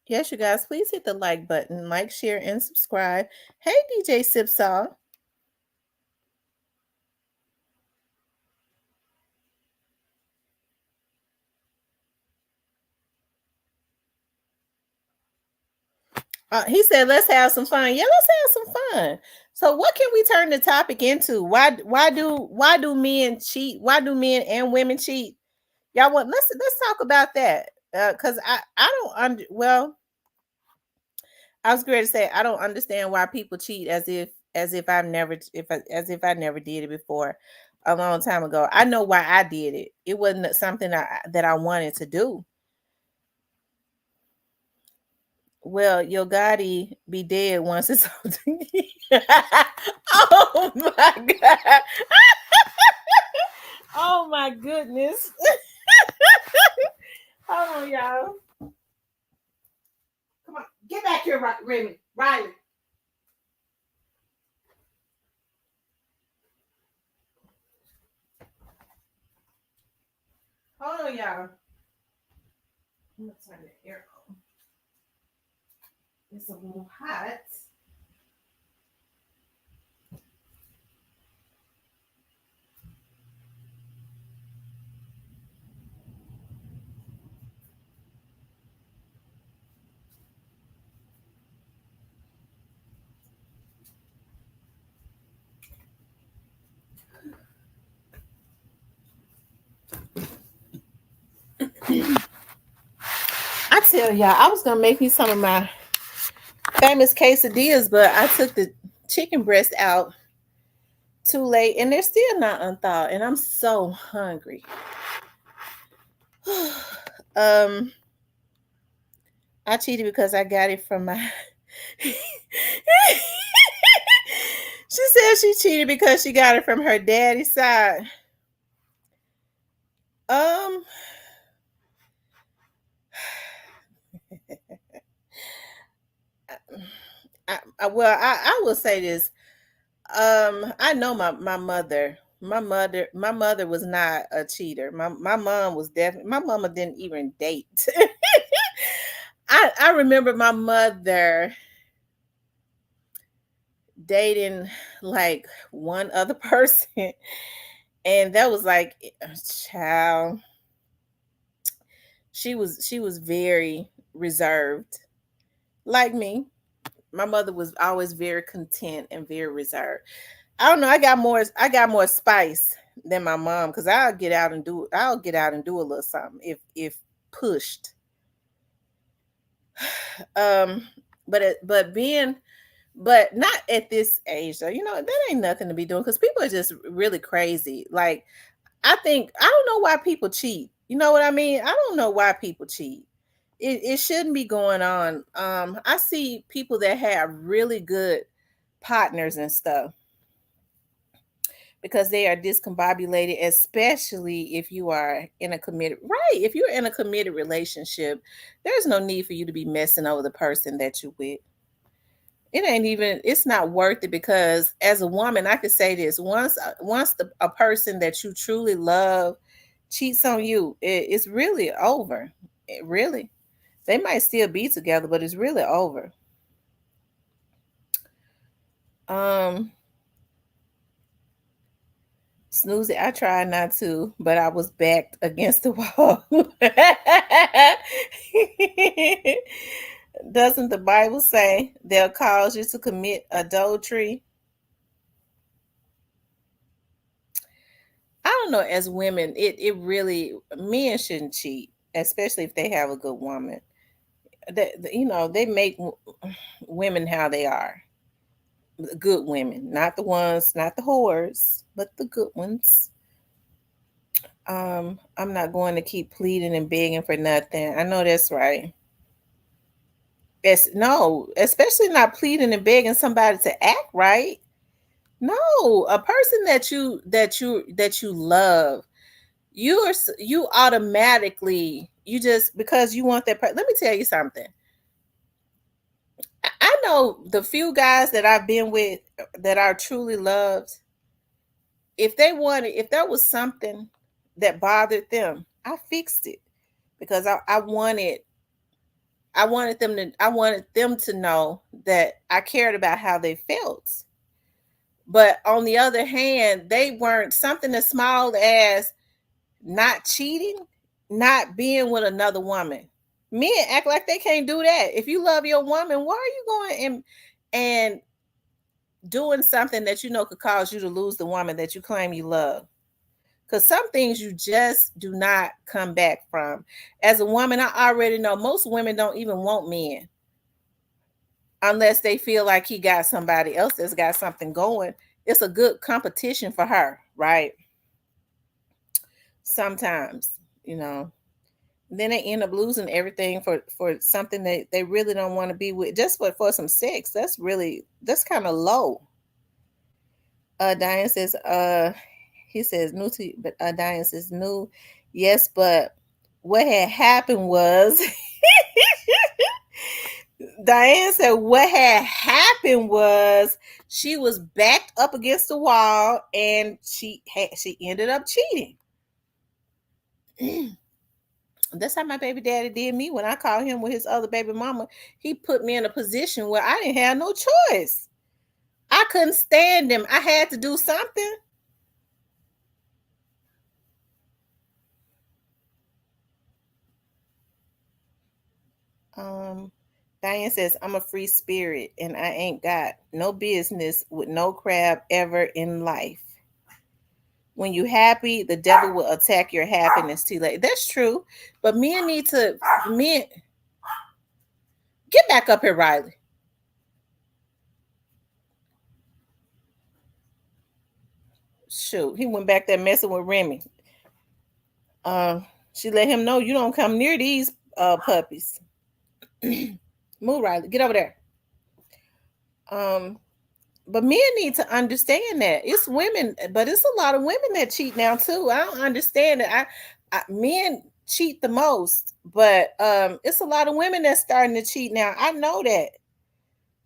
Speaker 1: Yes, you guys, please hit the like button, like, share, and subscribe. Hey, DJ Sipsaw. He said, "Let's have some fun." Yeah, let's have some fun. So, what can we turn the topic into? Why do men cheat? Why do men and women cheat? Y'all want let's talk about that. Because I don't well, I was going to say I don't understand why people cheat as if I've never as if I never did it before a long time ago. I know why I did it. It wasn't something that I wanted to do. Well, Yo Gotti be dead once it's oh my god. Oh my goodness. Hold on, y'all. Come on, get back here, Remy. Riley. Hold on, y'all. I'm gonna turn the air on. It's a little hot. I tell y'all, I was gonna make me some of my famous quesadillas, but I took the chicken breast out too late, and they're still not unthawed, and I'm so hungry. I cheated because I got it from my. She said she cheated because she got it from her daddy's side. I will say this. I know my mother. My mother was not a cheater. My mom was definitely. My mama didn't even date. I remember my mother dating like one other person, and that was like, child. She was very reserved, like me. My mother was always very content and very reserved. I don't know. I got more spice than my mom because I'll get out and do a little something if pushed. But being, but not at this age though. That ain't nothing to be doing because people are just really crazy. Like I think I don't know why people cheat. You know what I mean? I don't know why people cheat. It shouldn't be going on. I see people that have really good partners and stuff because they are discombobulated, especially if you are in a committed, right? If you're in a committed relationship, there's no need for you to be messing over the person that you with. It's not worth it because as a woman, I could say this: once a person that you truly love cheats on you, it's really over. It really, they might still be together, but it's really over. Um, Snoozy, I tried not to, but I was backed against the wall. Doesn't the Bible say they'll cause you to commit adultery? I don't know. As women, it really, men shouldn't cheat, especially if they have a good woman. They make women how they are. Good women, not the ones, not the whores, but the good ones. I'm not going to keep pleading and begging for nothing. I know that's right. It's no, especially not pleading and begging somebody to act right. No, a person that you love, you automatically, you just because you want that person. Let me tell you something. I know the few guys that I've been with that are truly loved. If there was something that bothered them, I fixed it because I wanted them to know that I cared about how they felt. But on the other hand, they weren't something as small as not cheating, not being with another woman. Men act like they can't do that. If you love your woman, why are you going and doing something that you know could cause you to lose the woman that you claim you love? Because some things you just do not come back from. As a woman, I already know most women don't even want men unless they feel like he got somebody else that's got something going. It's a good competition for her, right? Sometimes, you know. Then they end up losing everything for something that they really don't want to be with just for some sex. That's kind of low. Diane says, he says new to you, but Diane says new. Yes, but what had happened was Diane said what had happened was she was backed up against the wall and she ended up cheating. That's how my baby daddy did me when I called him with his other baby mama. He put me in a position where I didn't have no choice. I couldn't stand him. I had to do something. Diane says, I'm a free spirit and I ain't got no business with no crab ever in life. When you happy, the devil will attack your happiness too late. That's true. But men get back up here, Riley. Shoot, he went back there messing with Remy. She let him know you don't come near these puppies. Move, Riley. Get over there. But men need to understand that it's women, but it's a lot of women that cheat now too. I don't understand it. Men cheat the most, but it's a lot of women that's starting to cheat now. I know that.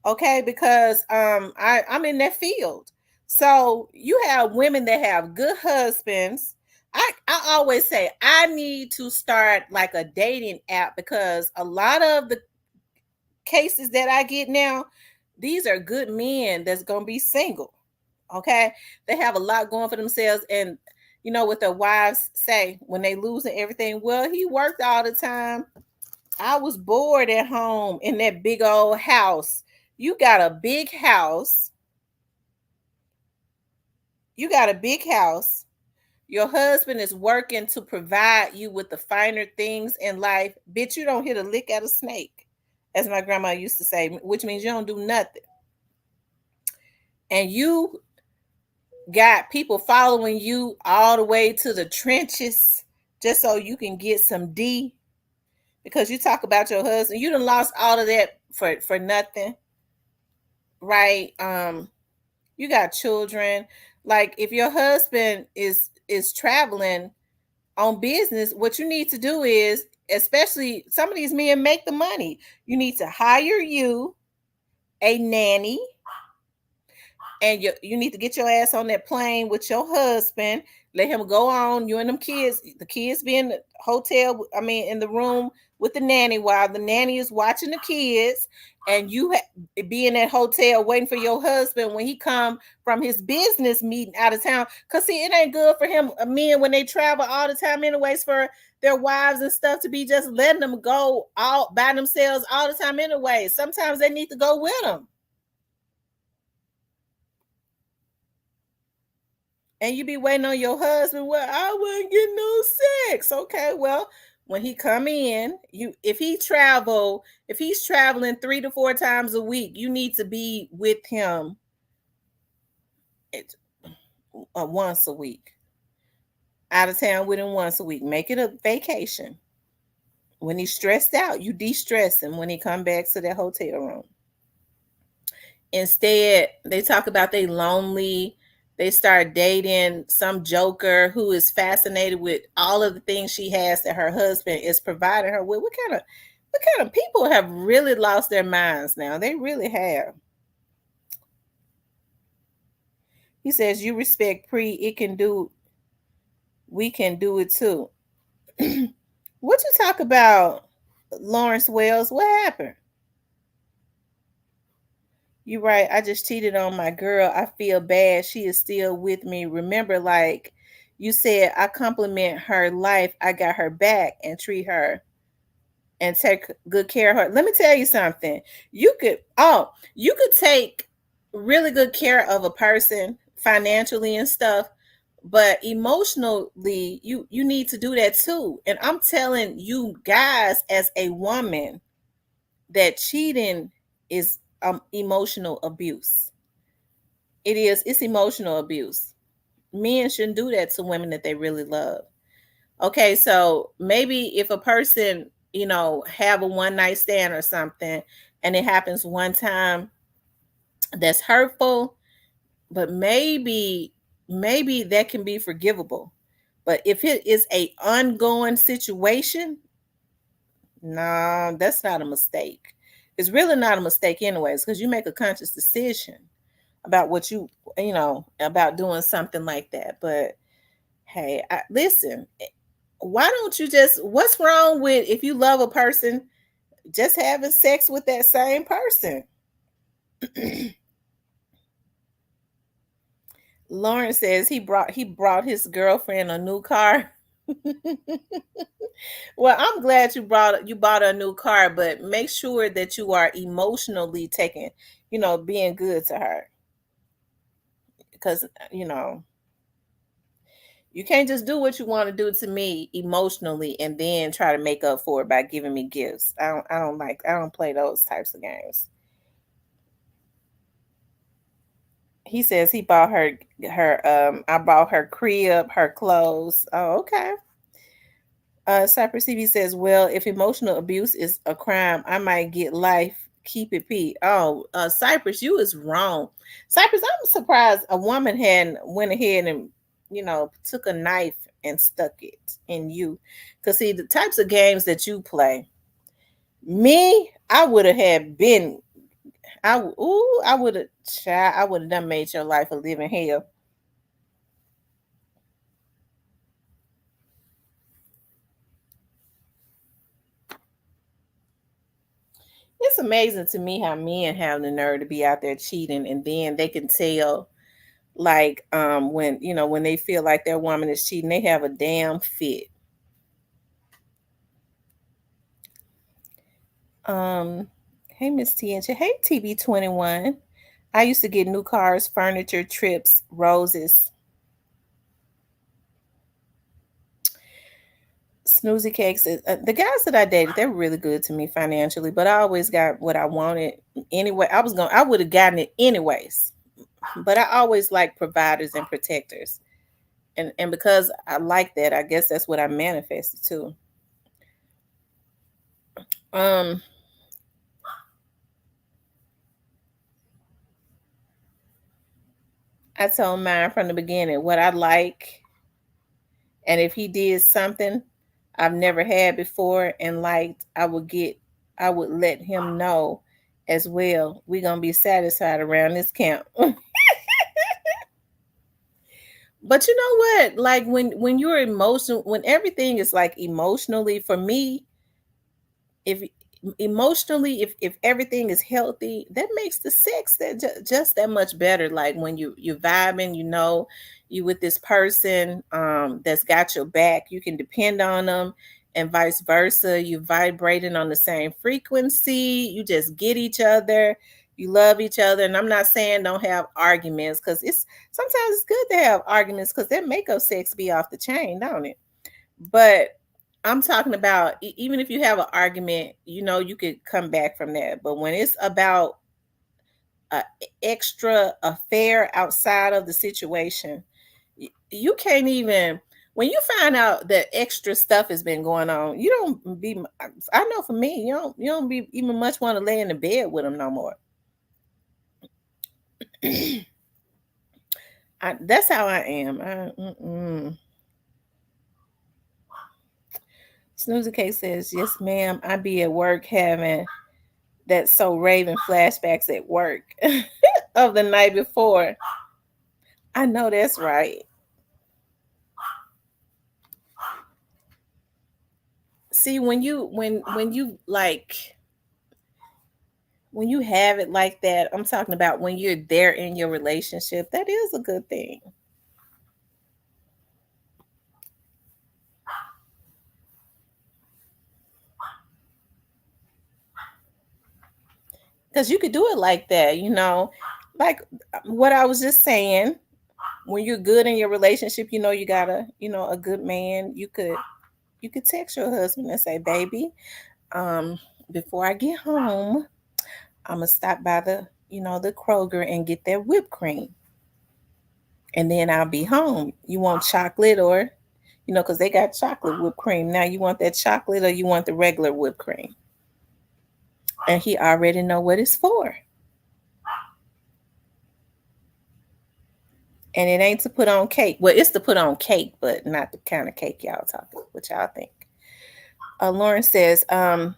Speaker 1: Okay, because I'm in that field. So you have women that have good husbands. I always say I need to start like a dating app because a lot of the cases that I get now, these are good men that's gonna be single. Okay, they have a lot going for themselves, and you know what their wives say when they losing everything. Well, he worked all the time. I was bored at home in that big old house. You got a big house. You got a big house. Your husband is working to provide you with the finer things in life. Bitch, you don't hit a lick at a snake. as my grandma used to say, which means you don't do nothing. And you got people following you all the way to the trenches just so you can get some D, because you talk about your husband. You done lost all of that for nothing, right? You got children. Like, if your husband is traveling on business, what you need to do is, especially some of these men make the money, you need to hire you a nanny, and you need to get your ass on that plane with your husband. Let him go on, you and them kids, the kids be in the hotel, in the room with the nanny while the nanny is watching the kids, and you be in that hotel waiting for your husband when he come from his business meeting out of town. Because see, it ain't good for him, men, when they travel all the time anyways, for their wives and stuff to be just letting them go all by themselves all the time anyway. Sometimes they need to go with them. And you be waiting on your husband. Well, I wouldn't get no sex. Okay, well, when he come in, if he's traveling 3 to 4 times a week, you need to be with him once a week. Out of town with him once a week. Make it a vacation. When he's stressed out, you de-stress him when he come back to that hotel room. Instead, they talk about they lonely. They start dating some joker who is fascinated with all of the things she has that her husband is providing her with. What kind of people have really lost their minds now? They really have. He says, you respect we can do it too. What you talk about, Lawrence Wells? What happened? You're right. I just cheated on my girl. I feel bad. She is still with me. Remember, like you said, I compliment her life. I got her back and treat her and take good care of her. Let me tell you something. You could take really good care of a person financially and stuff, but emotionally, you need to do that too. And I'm telling you guys, as a woman, that cheating is emotional abuse. It's emotional abuse. Men shouldn't do that to women that they really love. Okay, so maybe if a person, have a one night stand or something, and it happens one time, that's hurtful, but maybe that can be forgivable. But if it is a ongoing situation, no, that's not a mistake. It's really not a mistake anyways, because you make a conscious decision about what about doing something like that. But hey, listen, why don't you what's wrong with, if you love a person, just having sex with that same person? Lawrence says he brought his girlfriend a new car. Well, I'm glad you bought a new car, but make sure that you are emotionally being good to her. Because, you can't just do what you want to do to me emotionally and then try to make up for it by giving me gifts. I don't play those types of games. He says he bought her I bought her crib, her clothes. Oh, okay. Cypress TV says, well, if emotional abuse is a crime, I might get life. Keep it P. Oh, Cypress, you is wrong. Cypress, I'm surprised a woman hadn't went ahead and, took a knife and stuck it in you. Because see, the types of games that you play, me, I would have I would have done made your life a living hell. It's amazing to me how men have the nerve to be out there cheating, and then they can tell, like, when they feel like their woman is cheating, they have a damn fit. Hey, Miss TNG. Hey, TB21. I used to get new cars, furniture, trips, roses. Snoozy Cakes. The guys that I dated, they were really good to me financially, but I always got what I wanted anyway. I would have gotten it anyways, but I always like providers and protectors, and because I like that, I guess that's what I manifested too. Um, I told mine from the beginning what I like, and if he did something I've never had before and liked, I would let him know as well. We're gonna be satisfied around this camp. But you know what? Like when you're emotional, when everything is like emotionally for me, if emotionally if everything is healthy, that makes the sex just that much better. Like when you're vibing, you know, you with this person that's got your back, you can depend on them, and vice versa. You vibrating on the same frequency, you just get each other, you love each other. And I'm not saying don't have arguments, because it's sometimes it's good to have arguments, because that makeup sex be off the chain, don't it? But I'm talking about even if you have an argument, you know, you could come back from that. But when it's about a extra affair outside of the situation, you can't even. When you find out that extra stuff has been going on, you don't be. I know for me, you don't be even much want to lay in the bed with them no more. That's how I am. Snoozy K says, yes, ma'am. I be at work having that so Raven flashbacks at work of the night before. I know that's right. See, when you like when you have it like that, I'm talking about when you're there in your relationship, that is a good thing. Because you could do it like that, you know, like what I was just saying. When you're good in your relationship, you know, you got a good man. You could text your husband and say, baby, um, before I get home, I'm gonna stop by the Kroger and get that whipped cream, and then I'll be home. You want chocolate, or because they got chocolate whipped cream now. You want that chocolate, or you want the regular whipped cream? And he already know what it's for. And it ain't to put on cake. Well, it's to put on cake, but not the kind of cake y'all talking. What y'all think? Lauren says, I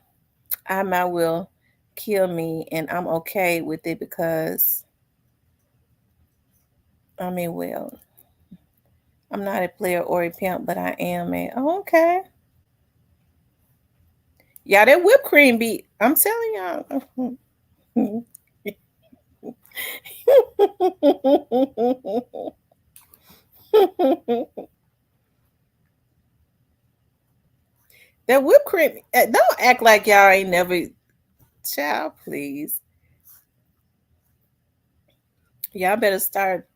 Speaker 1: might will kill me, and I'm okay with it because well, I'm not a player or a pimp, but I am a okay. Yeah, that whipped cream be. I'm telling y'all. That whipped cream. Don't act like y'all ain't never. Child, please. Y'all better start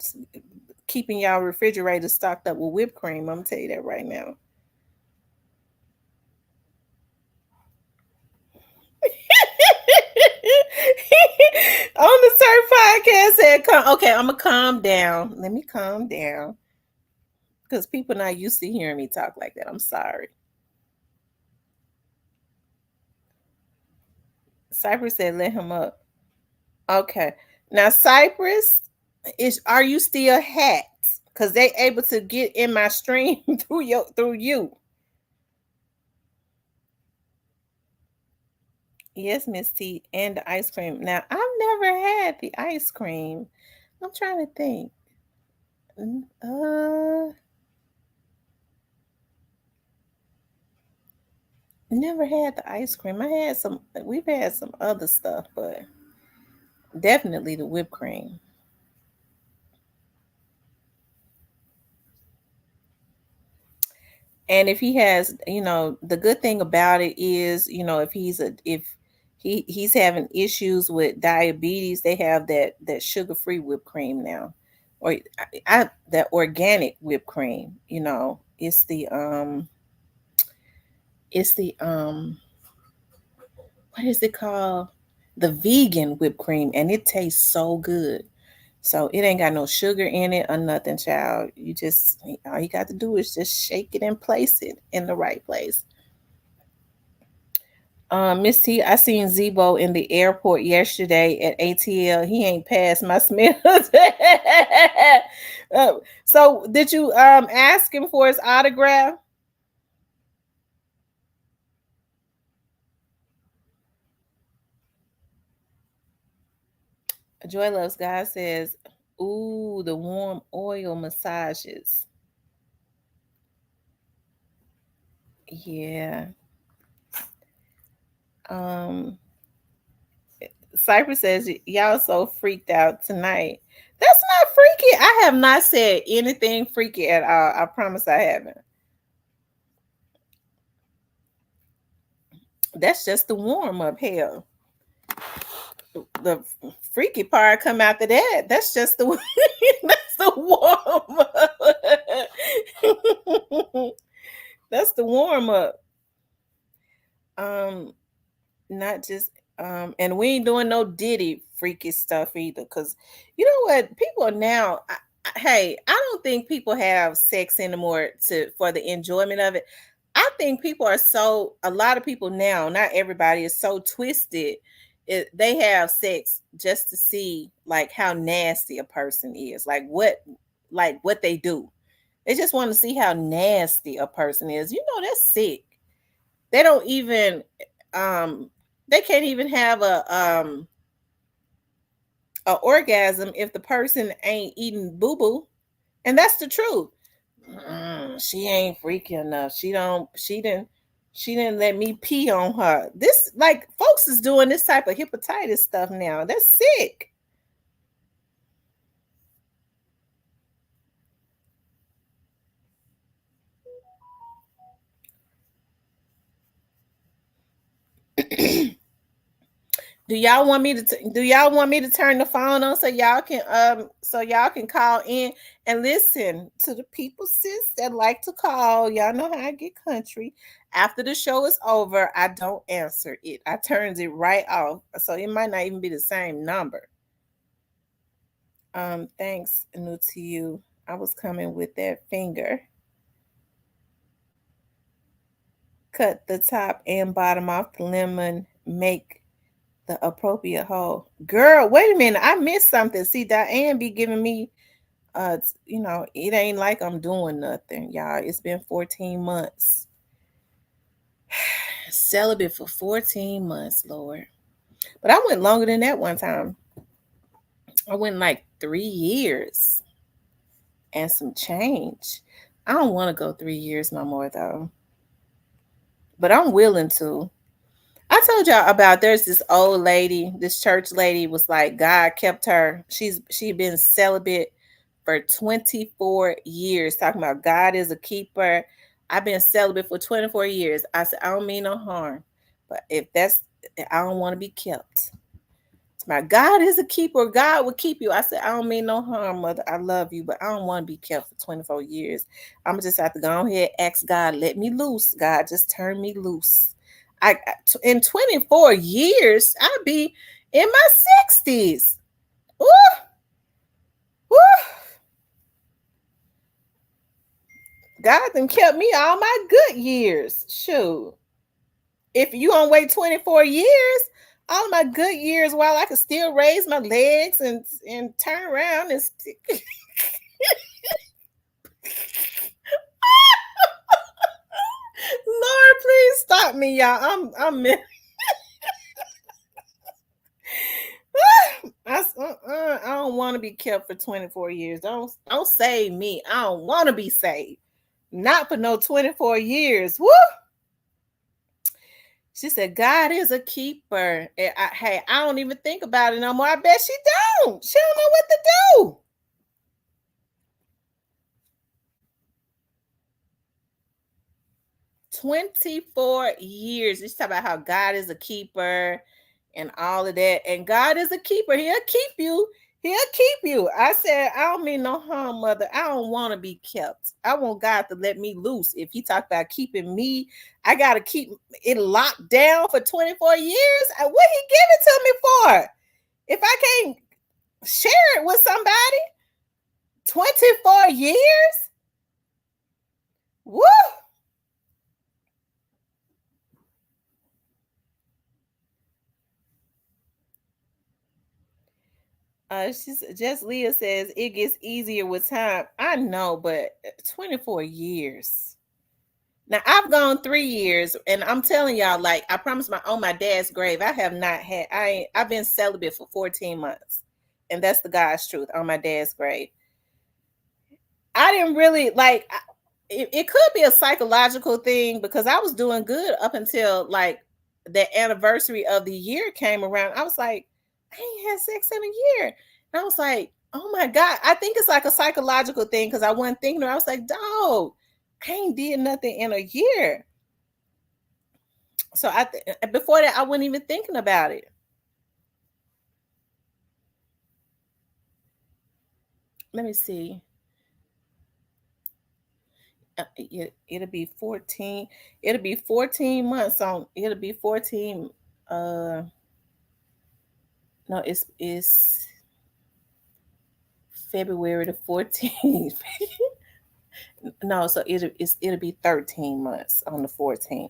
Speaker 1: keeping y'all refrigerator stocked up with whipped cream. I'm gonna tell you that right now. On the Surf Podcast said, okay, I'm gonna calm down. Let me calm down. Because people not used to hearing me talk like that. I'm sorry. Cypress said, let him up. Okay. Now, Cypress, are you still hacked? Because they able to get in my stream through you. Yes, Miss T, and the ice cream. Now, I've never had the ice cream. I'm trying to think. Never had the ice cream. We've had some other stuff, but definitely the whipped cream. And if he has, the good thing about it is, if he's having issues with diabetes, they have that sugar-free whipped cream now. Or that organic whipped cream, it's the It's the what is it called? The vegan whipped cream, and it tastes so good. So it ain't got no sugar in it or nothing, child. You just all you got to do is just shake it and place it in the right place. Miss T, I seen Zebo in the airport yesterday at ATL. He ain't passed my smell. So did you ask him for his autograph? Joy Loves God says, ooh, the warm oil massages. Yeah. Um Cypress says y'all so freaked out tonight. That's not freaky. I have not said anything freaky at all. I promise I haven't. That's just the warm up. Hell, the freaky part come after that. That's just the that's the warm up. That's the warm up. Not just and we ain't doing no Diddy freaky stuff either. Cause you know what? People are now. Hey, I don't think people have sex anymore for the enjoyment of it. I think people are so. A lot of people now, not everybody, is so twisted. They have sex just to see like how nasty a person is, like what they do. They just want to see how nasty a person is. You know, that's sick. They don't even they can't even have a orgasm if the person ain't eating boo boo, and that's the truth. She ain't freaky enough. She didn't let me pee on her. This like folks is doing this type of hepatitis stuff now. That's sick. Do y'all want me to turn the phone on so y'all can call in and listen to the people sis that like to call. Y'all know how I get country. After the show is over, I don't answer it. I turns it right off. So it might not even be the same number. Thanks, new to you. I was coming with that finger. Cut the top and bottom off the lemon. Make the appropriate hole. Girl, wait a minute. I missed something. See, Diane be giving me it ain't like I'm doing nothing, y'all. It's been 14 months. Celibate for 14 months, Lord. But I went longer than that one time. I went like 3 years and some change. I don't want to go 3 years no more though. But I'm willing to. I told y'all about there's this old lady, this church lady was like God kept her. She'd been celibate for 24 years, talking about God is a keeper. I've been celibate for 24 years. I said, I don't mean no harm. But I don't want to be kept. My God is a keeper. God will keep you. I said, I don't mean no harm, mother. I love you, but I don't want to be kept for 24 years. I'm just have to go ahead, ask God, let me loose. God, just turn me loose. In 24 years, I'll be in my 60s. Ooh. Woo. God done kept me all my good years. Shoot. If you gonna wait 24 years, all my good years while I could still raise my legs and turn around and Lord, please stop me, y'all. I'm I don't want to be kept for 24 years. Don't save me. I don't want to be saved. Not for no 24 years. Woo! She said, God is a keeper. Hey, I don't even think about it no more. I bet she don't. She don't know what to do. $24 Let's talk about how God is a keeper and all of that. And God is a keeper. He'll keep you. He'll keep you. I said, I don't mean no harm, mother. I don't want to be kept. I want God to let me loose. If he talk about keeping me, I got to keep it locked down for 24 years. What he give it to me for? If I can't share it with somebody, 24 years? Woo! She's just Leah says it gets easier with time. I know, but 24 years. Now I've gone 3 years, and I'm telling y'all, like I promised on my dad's grave, I have not had. I've been celibate for 14 months, and that's the God's truth on my dad's grave. I didn't really like. It could be a psychological thing because I was doing good up until like the anniversary of the year came around. I was like, I ain't had sex in a year. And I was like, oh my God. I think it's like a psychological thing because I wasn't thinking. I was like, dog, I ain't did nothing in a year. So before that, I wasn't even thinking about it. Let me see. It'll be 14. It'll be 14 months on. It'll be 14. No, it's February the 14th. No, so it'll be 13 months on the 14th.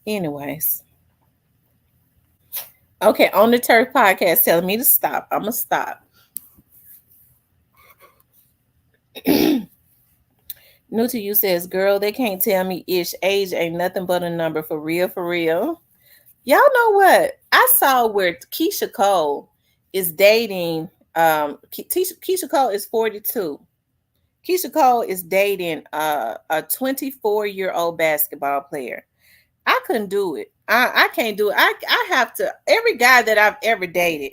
Speaker 1: Anyways. Okay, on the Turf podcast telling me to stop. I'm gonna stop. New to you says, girl, they can't tell me ish. Age ain't nothing but a number for real, for real. Y'all know what? I saw where Keisha Cole is dating. Keisha Cole is 42. Keisha Cole is dating a 24-year-old basketball player. I couldn't do it. I can't do it. I have to. Every guy that I've ever dated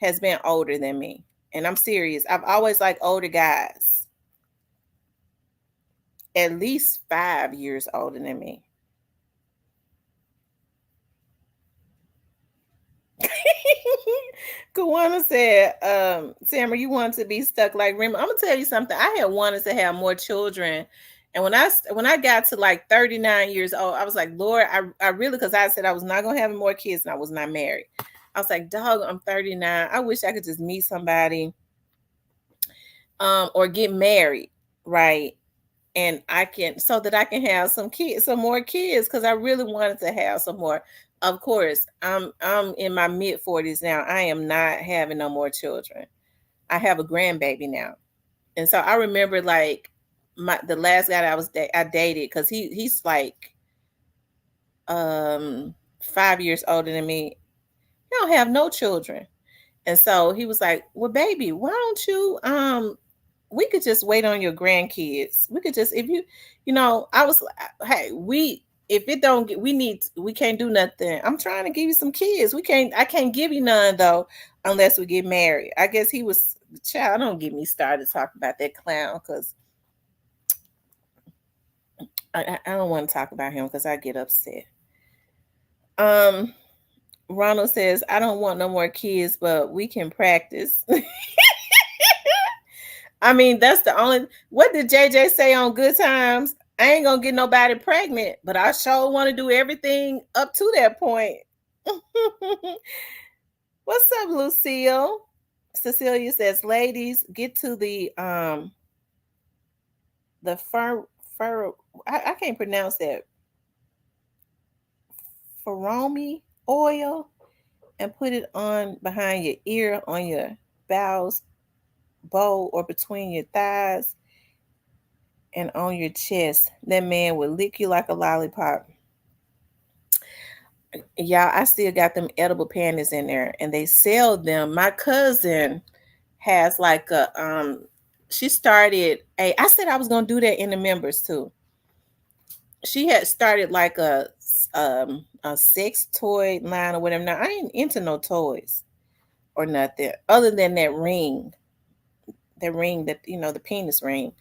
Speaker 1: has been older than me. And I'm serious. I've always liked older guys. At least 5 years older than me. Kawana said, Samara, you want to be stuck like Rima. I'm gonna tell you something. I had wanted to have more children. And when I got to like 39 years old, I was like, Lord, I really, because I said I was not gonna have more kids and I was not married. I was like, dog, I'm 39. I wish I could just meet somebody or get married, right? And I can, so that I can have some more kids, because I really wanted to have some more. Of course, I'm in my mid 40s now. I am not having no more children. I have a grandbaby now. And so I remember like the last guy that I dated, because he's like 5 years older than me. He don't have no children. And so he was like, well, baby, why don't you we could just wait on your grandkids. We could just, if I was like, hey, if it don't get, we can't do nothing. I'm trying to give you some kids. I can't give you none though, unless we get married. I guess he was, child, don't get me started talking about that clown, because I don't want to talk about him because I get upset. Ronald says, I don't want no more kids, but we can practice. I mean, that's the only. What did JJ say on Good Times? I ain't gonna get nobody pregnant, but I sure want to do everything up to that point. What's up, Lucille? Cecilia says, ladies, get to the fur. I can't pronounce that. Feromi oil, and put it on behind your ear, on your bowels, bowl, or between your thighs, and on your chest. That man will lick you like a lollipop. Y'all, I still got them edible panties in there, and they sell them. My cousin has like she started I said I was gonna do that in the members too. She had started like a sex toy line or whatever. Now I ain't into no toys or nothing other than that ring ring that the penis ring.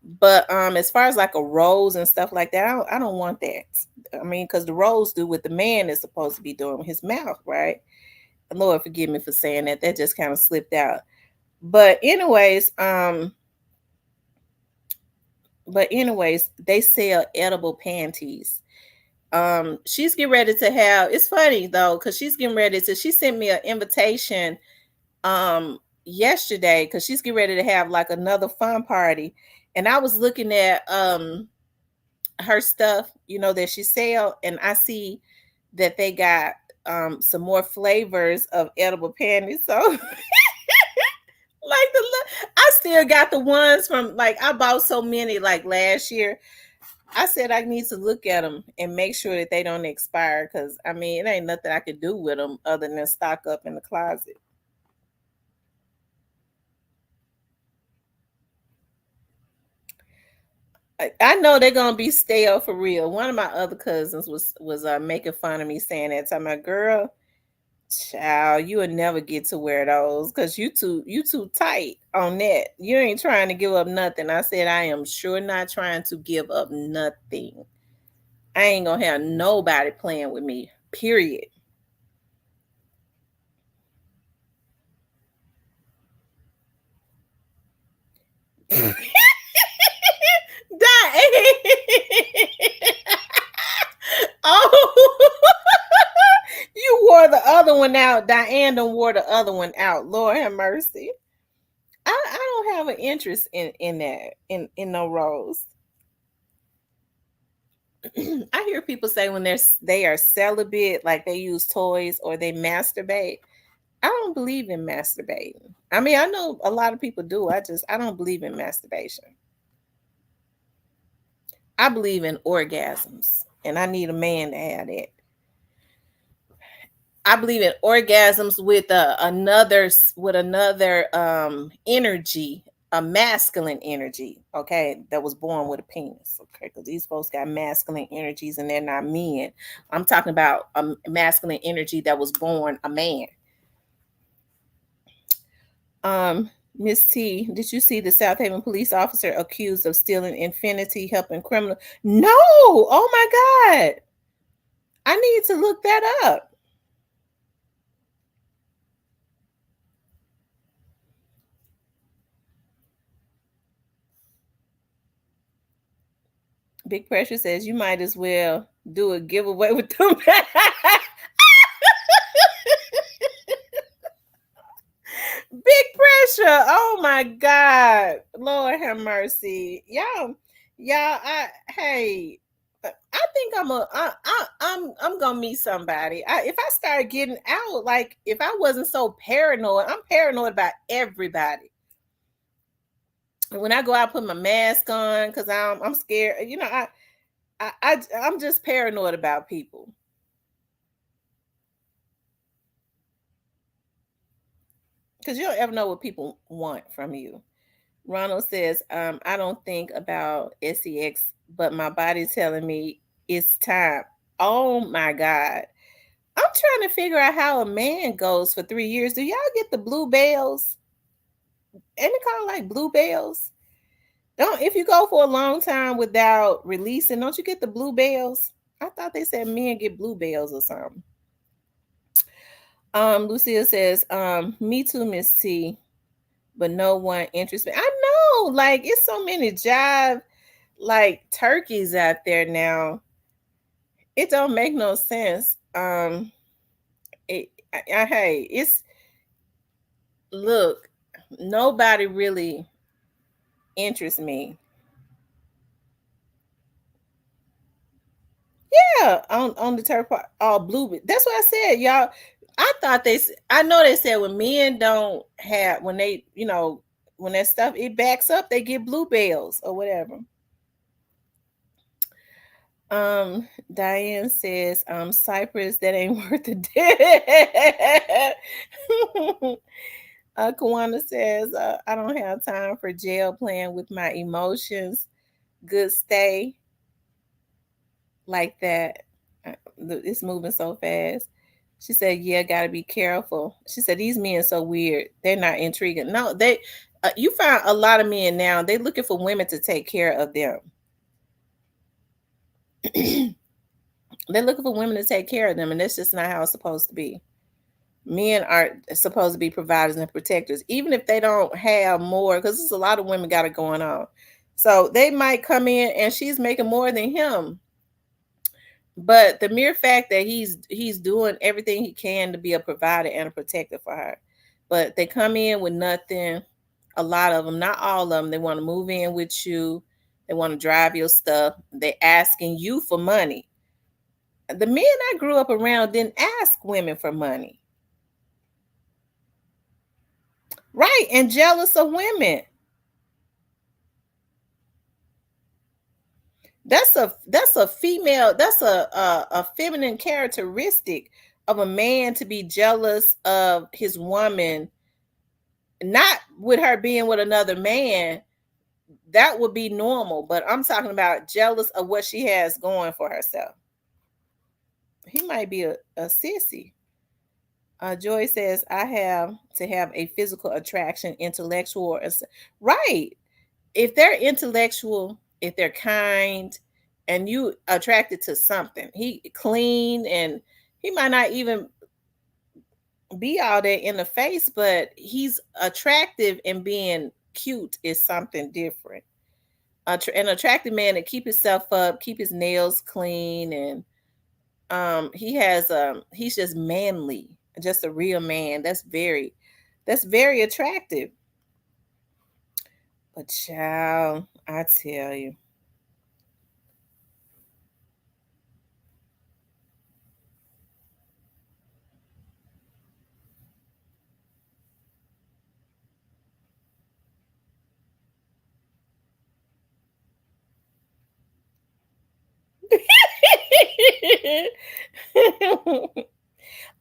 Speaker 1: But as far as like a rose and stuff like that, I don't want that. I mean, because the rose do what the man is supposed to be doing with his mouth, right? Lord forgive me for saying that. That just kind of slipped out. But anyways, they sell edible panties. She's getting ready to have. It's funny though, because she's getting ready to. She sent me an invitation yesterday because she's getting ready to have like another fun party, and I was looking at her stuff, that she sell, and I see that they got some more flavors of edible panties. So like I still got the ones from like I bought so many like last year. I said I need to look at them and make sure that they don't expire because I mean it ain't nothing I could do with them other than stock up in the closet. I know they're gonna be stale for real. One of my other cousins was making fun of me saying that to my girl. Child, you would never get to wear those because you too tight on that. You ain't trying to give up nothing. I said I am sure not trying to give up nothing. I ain't gonna have nobody playing with me. Period. Oh, you wore the other one out. Diane done wore the other one out. Lord have mercy. I don't have an interest in that in no rose. I hear people say when they are celibate, like they use toys or they masturbate. I don't believe in masturbating. I mean, I know a lot of people do. I don't believe in masturbation. I believe in orgasms, and I need a man to have that. I believe in orgasms with another energy, a masculine energy. Okay, that was born with a penis. Okay, because these folks got masculine energies and they're not men. I'm talking about a masculine energy that was born a man. Miss T, did you see the South Haven police officer accused of stealing Infinity helping criminal? No, oh my God. I need to look that up. Big Pressure says you might as well do a giveaway with them. Big Pressure. Oh my God. Lord have mercy. Y'all, hey, I think I'm gonna meet somebody. If I start getting out, like if I wasn't so paranoid, I'm paranoid about everybody. When I go out, I put my mask on because I'm scared. I'm just paranoid about people. Because you don't ever know what people want from you. Ronald says, I don't think about sex, but my body's telling me it's time. Oh my God. I'm trying to figure out how a man goes for 3 years. Do y'all get the blue bells? Ain't it called like blue bells? Don't if you go for a long time without releasing, don't you get the blue bells? I thought they said men get blue bells or something. Lucille says, me too, Miss T, but no one interests me. I know, like it's so many jive like turkeys out there now. It don't make no sense. Hey, it's look, nobody really interests me. Yeah, on the turf part, all blue. That's what I said, y'all. I know they said when men don't have when they when that stuff it backs up, they get bluebells or whatever. Diane says, Cypress, that ain't worth a debt. Kawana says, I don't have time for jail playing with my emotions. Good stay like that. It's moving so fast. She said, yeah, gotta be careful. She said, these men are so weird. They're not intriguing. No, You find a lot of men now, they looking for women to take care of them. They're looking for women to take care of them, and that's just not how it's supposed to be. Men are supposed to be providers and protectors, even if they don't have more, because there's a lot of women got it going on. So they might come in and she's making more than him. But the mere fact that he's doing everything he can to be a provider and a protector for her. But they come in with nothing. A lot of them, not all of them, they want to move in with you. They want to drive your stuff. They're asking you for money. The men I grew up around didn't ask women for money. Right, and jealous of women. That's a female, that's a feminine characteristic of a man, to be jealous of his woman, not with her being with another man. That would be normal, but I'm talking about jealous of what she has going for herself. He might be a sissy. Joy says, I have to have a physical attraction, intellectual, right? If they're intellectual, if they're kind, and you attracted to something, he clean, and he might not even be all that in the face, but he's attractive, and being cute is something different. An attractive man to keep himself up, keep his nails clean, and he's just manly, just a real man. That's very attractive. But child, I tell you.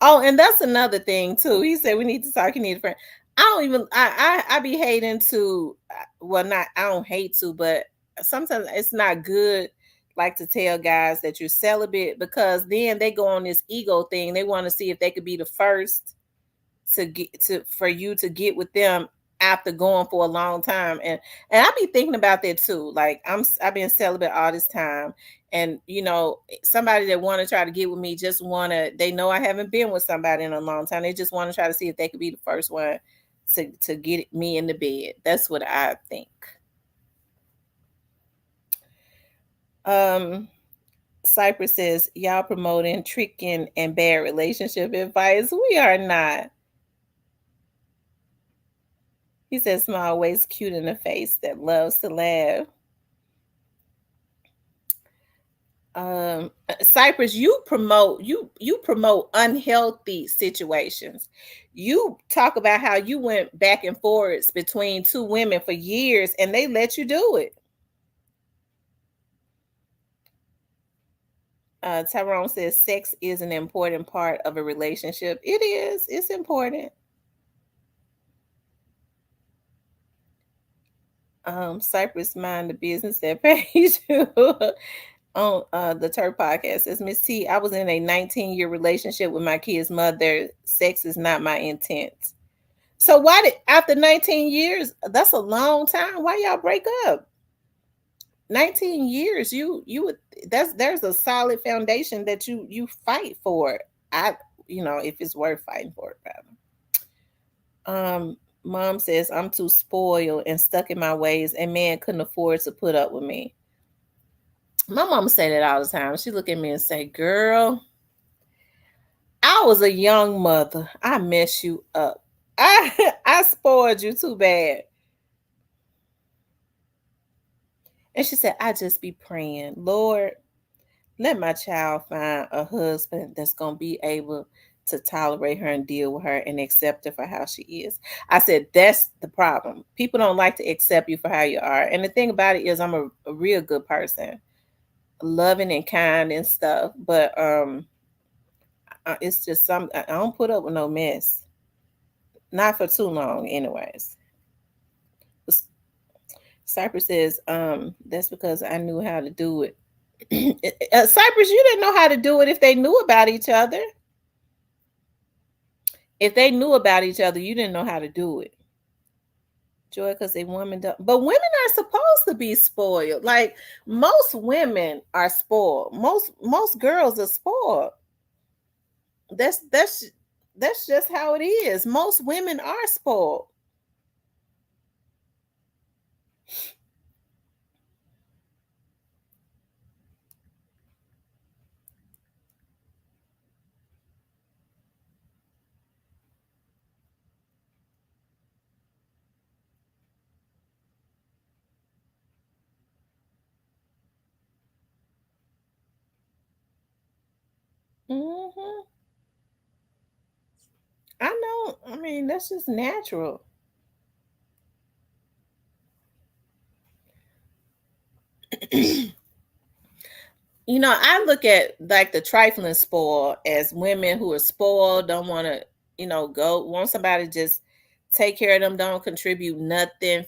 Speaker 1: Oh, and that's another thing too. He said we need to talk. You need a friend. I don't even. I be hating to. Well, not. I don't hate to, but sometimes it's not good. Like, to tell guys that you're celibate, because then they go on this ego thing. They want to see if they could be the first to get to for you to get with them after going for a long time. And I be thinking about that too. Like, I've been celibate all this time, and somebody that want to try to get with me just they know I haven't been with somebody in a long time. They just want to try to see if they could be the first one to get me in the bed. That's what I think. Cypress says, y'all promoting tricking and bad relationship advice. We are not. He says, small waist, cute in the face, that loves to laugh. Cypress, you promote unhealthy situations. You talk about how you went back and forwards between two women for years, and they let you do it. Tyrone says, sex is an important part of a relationship. It is. It's important. Cypress, mind the business that pays you. On the Turk podcast, says, Miss T, I was in a 19-year relationship with my kid's mother. Sex is not my intent. So after 19 years, that's a long time. Why y'all break up? 19 years, you would there's a solid foundation that you fight for. If it's worth fighting for it, rather. Mom says, I'm too spoiled and stuck in my ways, and man couldn't afford to put up with me. My mama say that all the time. She look at me and say, girl, I was a young mother. I messed you up. I spoiled you too bad. And she said, I just be praying, Lord, let my child find a husband that's going to be able to tolerate her and deal with her and accept her for how she is. I said, that's the problem. People don't like to accept you for how you are. And the thing about it is, I'm a real good person, loving and kind and stuff. But it's just I don't put up with no mess. Not for too long, anyways. Cypress says, that's because I knew how to do it. Cypress, you didn't know how to do it if they knew about each other. If they knew about each other, you didn't know how to do it. Joy, because they women don't. But women are supposed to be spoiled. Like most women are spoiled. Most girls are spoiled. That's that's just how it is. Most women are spoiled. Hmm. I know. I mean, that's just natural. I look at like the trifling spoiled as women who are spoiled, don't want to, go, want somebody to just take care of them, don't contribute nothing,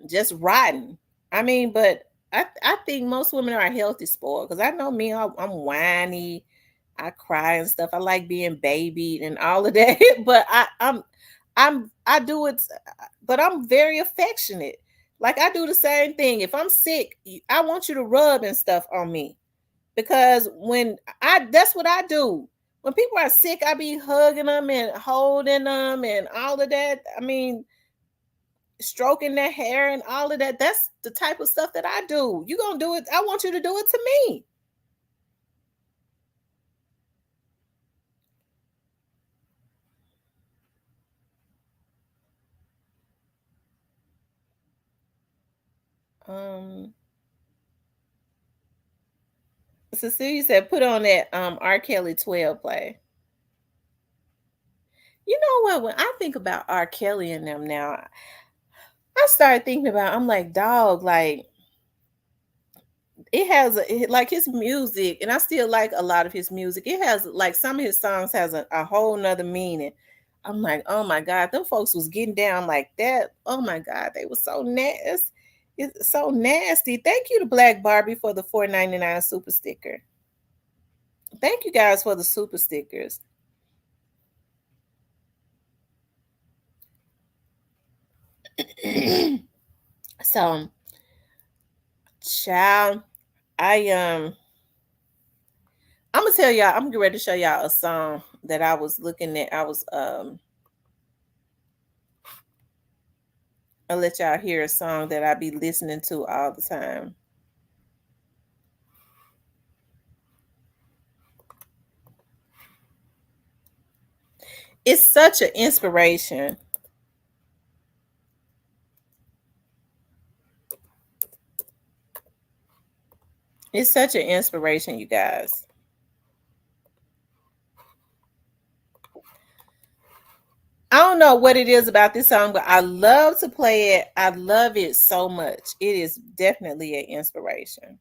Speaker 1: just rotten. I mean, but I think most women are healthy spoiled because I know me, I'm whiny, I cry and stuff. I like being babied and all of that, but I do it, but I'm very affectionate. Like I do the same thing. If I'm sick, I want you to rub and stuff on me because that's what I do. When people are sick, I be hugging them and holding them and all of that. I mean, stroking their hair and all of that. That's the type of stuff that I do. You gonna do it? I want you to do it to me. Um, Cecilia said, "Put on that R. Kelly 12 play." You know what? When I think about R. Kelly and them now, I started thinking about. I'm like, dog, like it has like his music, and I still like a lot of his music. It has like some of his songs has a whole nother meaning. I'm like, oh my God, them folks was getting down like that. Oh my God, they were so nasty. It's so nasty. Thank you to Black Barbie for the $4.99 super sticker. Thank you guys for the super stickers. So, child, I'm gonna tell y'all. I'm getting ready to show y'all a song that I was looking at. I'll let y'all hear a song that I be listening to all the time. It's such an inspiration. It's such an inspiration, you guys. I don't know what it is about this song, but I love to play it. I love it so much. It is definitely an inspiration.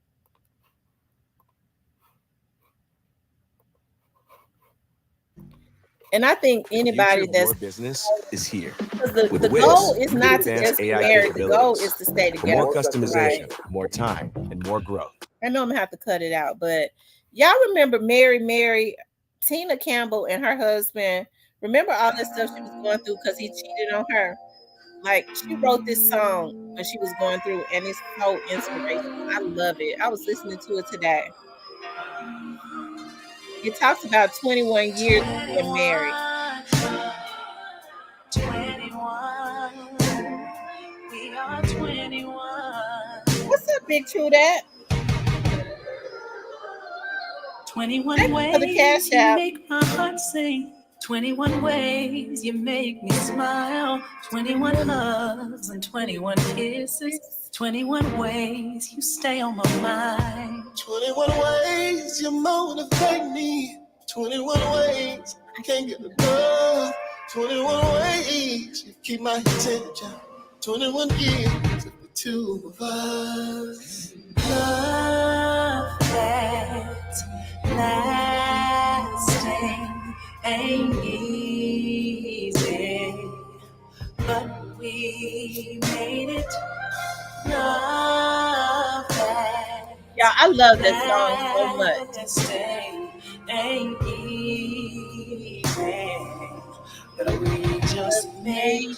Speaker 1: And I think anybody that's
Speaker 4: your business is here.
Speaker 1: the goal is not to just be married. The goal is to stay together.
Speaker 4: More customization, more time, and more growth.
Speaker 1: I know I'm gonna have to cut it out, but y'all remember Mary, Tina Campbell and her husband. Remember all this stuff she was going through because he cheated on her. Like she wrote this song when she was going through, and it's so inspirational. I love it. I was listening to it today. It talks about 21 years of being married.
Speaker 5: 21. We are 21.
Speaker 1: What's up, Big True That?
Speaker 5: 21 ways
Speaker 1: for the cash
Speaker 5: you
Speaker 1: out.
Speaker 5: make my heart sing. 21 ways you make me smile. 21 hugs and 21 kisses. 21 ways you stay on my mind.
Speaker 6: 21 ways you motivate me. 21 ways I can't get enough. 21 ways you keep my attention. 21 years of the two of us.
Speaker 5: Love that's lasting ain't easy, but we made it. Love that.
Speaker 1: Yeah, I love that song so much.
Speaker 5: Ain't easy, but we just made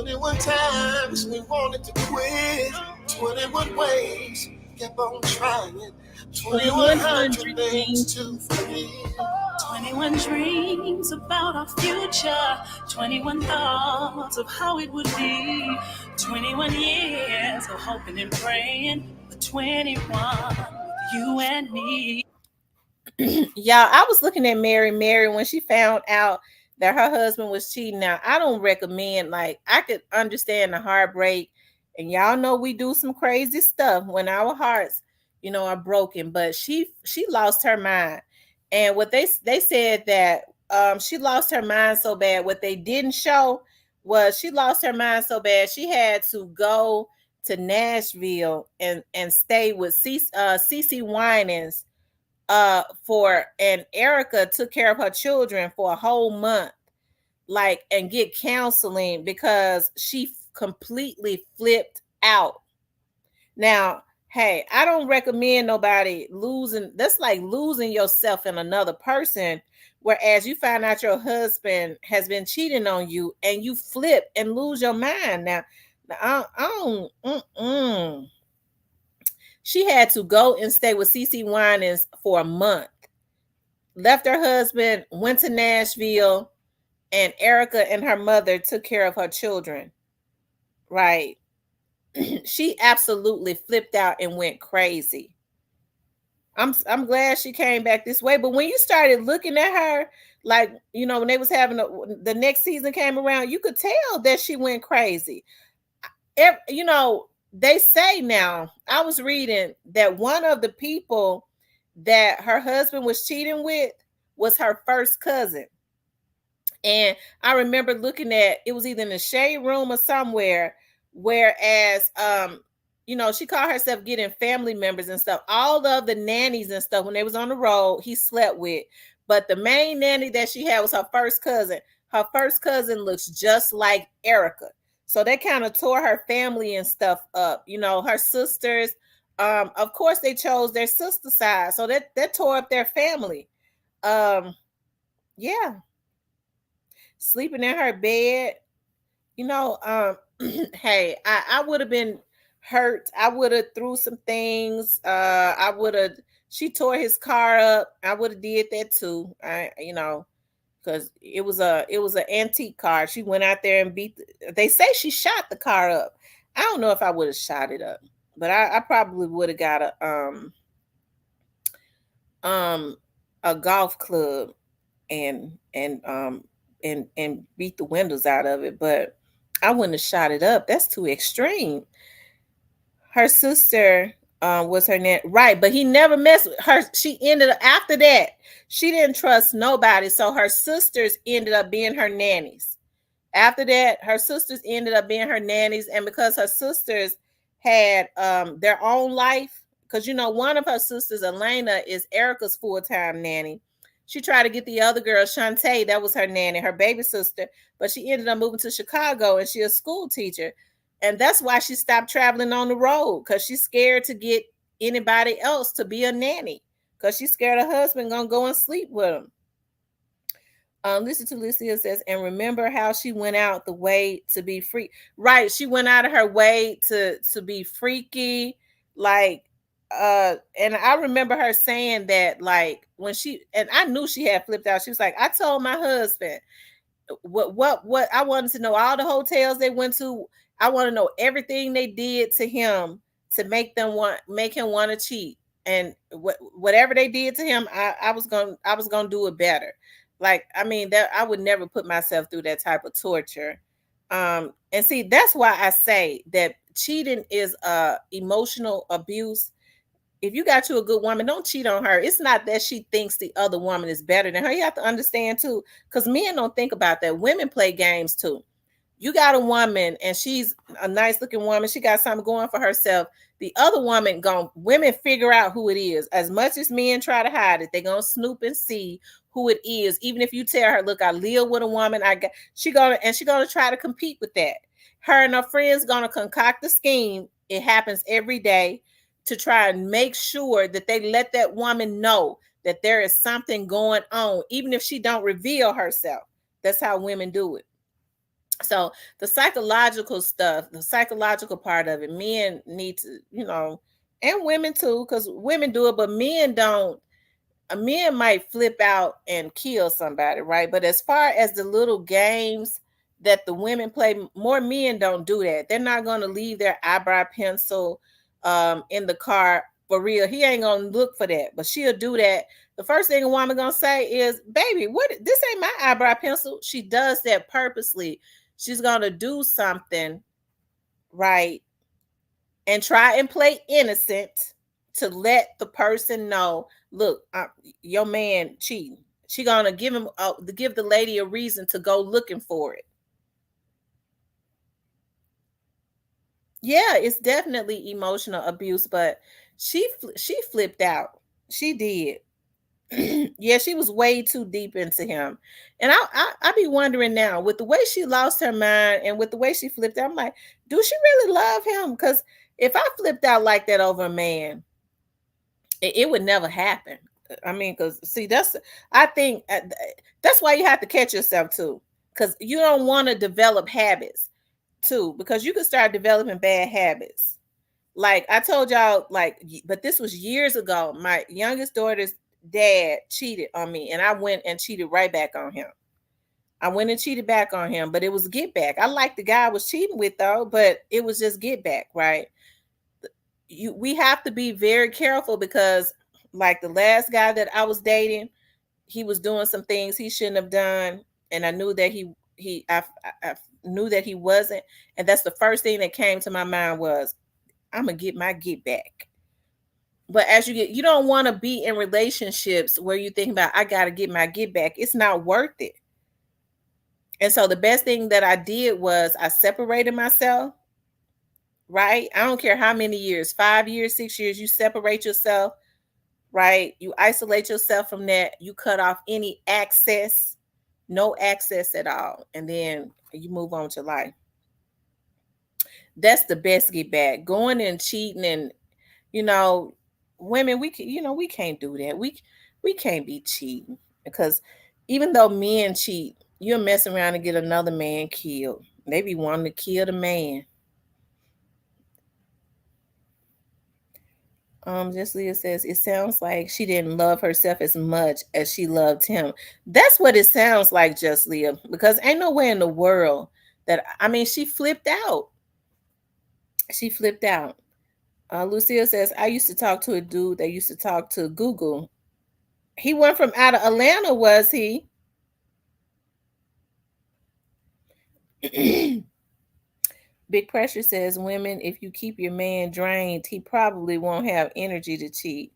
Speaker 6: 21 times we wanted to quit. 21 ways, kept on trying. 2100 things to forget.
Speaker 5: 21 dreams about our future. 21 thoughts of how it would be. 21 years of hoping and praying for 21, you and me.
Speaker 1: Y'all, I was looking at Mary when she found out that her husband was cheating. Now, I don't recommend, like, I could understand the heartbreak, and y'all know we do some crazy stuff when our hearts, are broken. But she lost her mind, and what they said that she lost her mind so bad. What they didn't show was she lost her mind so bad she had to go to Nashville and stay with CeCe Winans and Erica took care of her children for a whole month, like, and get counseling because she completely flipped out. Now, hey, I don't recommend nobody losing. That's like losing yourself in another person. Whereas you find out your husband has been cheating on you and you flip and lose your mind. Now I don't. She had to go and stay with CeCe Winans for a month. Left her husband, went to Nashville, and Erica and her mother took care of her children. Right. She absolutely flipped out and went crazy. I'm glad she came back this way. But when you started looking at her, like, when they was having the next season came around, you could tell that she went crazy. They say now, I was reading that one of the people that her husband was cheating with was her first cousin. And I remember looking at, it was either in the shade room or somewhere, whereas, she called herself getting family members and stuff. All of the nannies and stuff, when they was on the road, he slept with. But the main nanny that she had was her first cousin. Her first cousin looks just like Erica. So they kind of tore her family and stuff up. Her sisters, of course, they chose their sister side. So that tore up their family. Yeah. Sleeping in her bed. Hey, I would have been hurt. I would have threw some things. She tore his car up. I would have did that too. Because it was an antique car. She went out there and they say she shot the car up. I don't know if I would have shot it up, but I probably would have got a golf club and beat the windows out of it, but I wouldn't have shot it up. That's too extreme. Her sister was her net, right? But he never messed with her. She ended up, after that, she didn't trust nobody. So her sisters ended up being her nannies. After that, her sisters ended up being her nannies. And because her sisters had their own life, because one of her sisters, Elena, is Erica's full-time nanny. She tried to get the other girl, Shantae, that was her nanny, her baby sister, but she ended up moving to Chicago and she's a school teacher. And that's why she stopped traveling on the road, because she's scared to get anybody else to be a nanny, because she's scared her husband gonna go and sleep with him. Listen to Lucia says, and remember how she went out the way to be free. Right, she went out of her way to be freaky, like, and I remember her saying that, like, when and I knew she had flipped out. She was like, I told my husband what I wanted to know, all the hotels they went to. I want to know everything they did to him to make him want to cheat, and whatever they did to him, I was gonna do it better. Like, I mean, that I would never put myself through that type of torture. And see, that's why I say that cheating is emotional abuse. If you got you a good woman, don't cheat on her. It's not that she thinks the other woman is better than her. You have to understand too, because men don't think about that. Women play games too. You got a woman and she's a nice looking woman. She got something going for herself. The other women women figure out who it is. As much as men try to hide it, they're gonna snoop and see who it is. Even if you tell her, look, I live with a woman, she gonna try to compete with that. Her and her friends gonna concoct a scheme. It happens every day to try and make sure that they let that woman know that there is something going on, even if she don't reveal herself. That's how women do it. So the psychological stuff, the psychological part of it, men need to, and women too, because women do it, but men don't. A man might flip out and kill somebody, right? But as far as the little games that the women play, more men don't do that. They're not going to leave their eyebrow pencil in the car for real. He ain't going to look for that, but she'll do that. The first thing a woman going to say is, baby, what? This ain't my eyebrow pencil. She does that purposely. She's going to do something, right? And try and play innocent to let the person know, look, your man cheating. She gonna give the lady a reason to go looking for it. Yeah, it's definitely emotional abuse, but she flipped out. She did. Yeah, she was way too deep into him. And I be wondering now, with the way she lost her mind and with the way she flipped out, I'm like, do she really love him? Because if I flipped out like that over a man, it would never happen. I mean, because see, I think that's why you have to catch yourself too, because you don't want to develop habits too, because you can start developing bad habits. Like I told y'all, but this was years ago. My youngest daughter's dad cheated on me, and I went and cheated right back on him. I went and cheated back on him, but it was get back. I liked the guy I was cheating with though, but it was just get back, right? We have to be very careful because, like the last guy that I was dating, he was doing some things he shouldn't have done, and I knew that I knew that he wasn't, and that's the first thing that came to my mind was, I'm gonna get my get back. But as you don't want to be in relationships where you think about, I gotta get my get back. It's not worth it. And so the best thing that I did was I separated myself. Right? I don't care how many years, 5 years, 6 years, you separate yourself, right? You isolate yourself from that. You cut off any access, no access at all. And then you move on to life. That's the best get back. Going and cheating and, women, we can't do that. We can't be cheating, because even though men cheat, you'll mess around and get another man killed. They be wanting to kill the man. Just Leah says, it sounds like she didn't love herself as much as she loved him. That's what it sounds like, Just Leah, because ain't no way in the world that, she flipped out. She flipped out. Lucille says, I used to talk to a dude that used to talk to Google. He went from out of Atlanta, was he? Big Pressure says, women, if you keep your man drained, he probably won't have energy to cheat.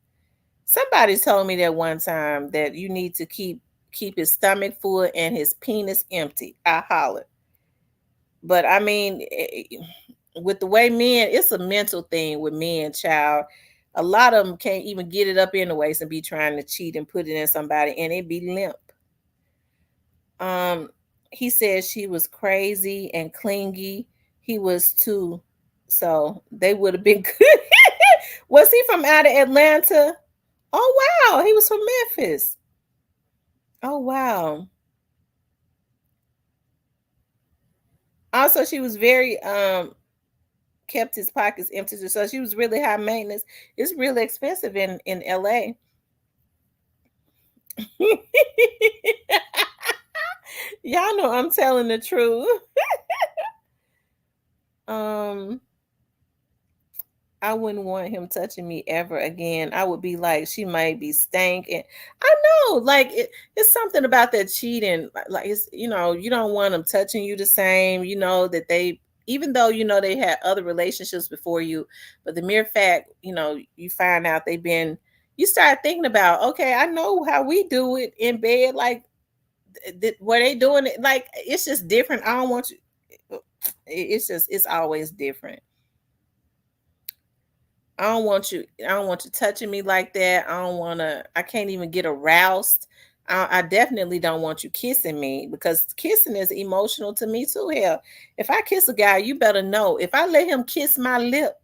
Speaker 1: Somebody told me that one time, that you need to keep his stomach full and his penis empty. I hollered. But with the way men, it's a mental thing with men, child. A lot of them can't even get it up anyways and be trying to cheat and put it in somebody, and it be limp. He said she was crazy and clingy. He was too, so they would have been good. Was he from out of Atlanta? Oh wow, he was from Memphis. Oh wow. Also, she was very kept his pockets empty, so she was really high maintenance. It's really expensive in LA. Y'all know I'm telling the truth. I wouldn't want him touching me ever again. I would be like, she might be stinking. I know, like it's something about that cheating. Like it's, you don't want them touching you the same. That they, even though they had other relationships before you, but the mere fact, you find out you start thinking about, okay, I know how we do it in bed. Like, were they doing it? Like, it's just different. I don't want you. It's always different. I don't want you touching me like that. I can't even get aroused. I definitely don't want you kissing me, because kissing is emotional to me too. Hell, if I kiss a guy, you better know. If I let him kiss my lip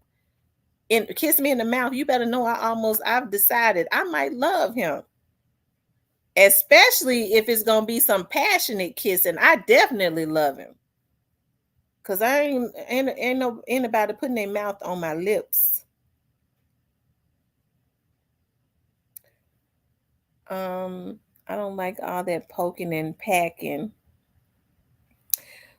Speaker 1: and kiss me in the mouth, you better know I've decided I might love him. Especially if it's going to be some passionate kissing. I definitely love him. Cause I ain't anybody putting their mouth on my lips. I don't like all that poking and packing.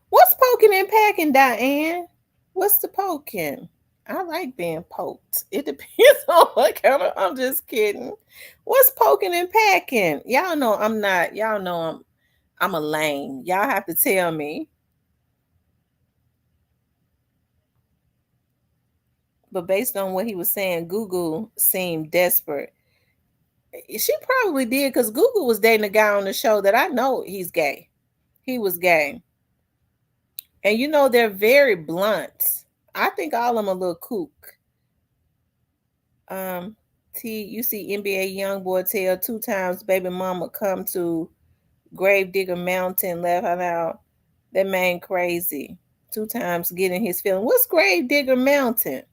Speaker 1: What's poking and packing, Diane? What's the poking? I like being poked. It depends on what kind of. I'm just kidding. What's poking and packing? Y'all know I'm not. Y'all know I'm a lame. Y'all have to tell me. But based on what he was saying, Google seemed desperate. She probably did because Google was dating a guy on the show that I know he's gay. He was gay. And you know, they're very blunt. I think all of them a little kook. You see NBA YoungBoy tell 2 times baby mama come to Gravedigger Mountain, laugh out loud. That man crazy. 2 times getting his feeling. What's Gravedigger Mountain?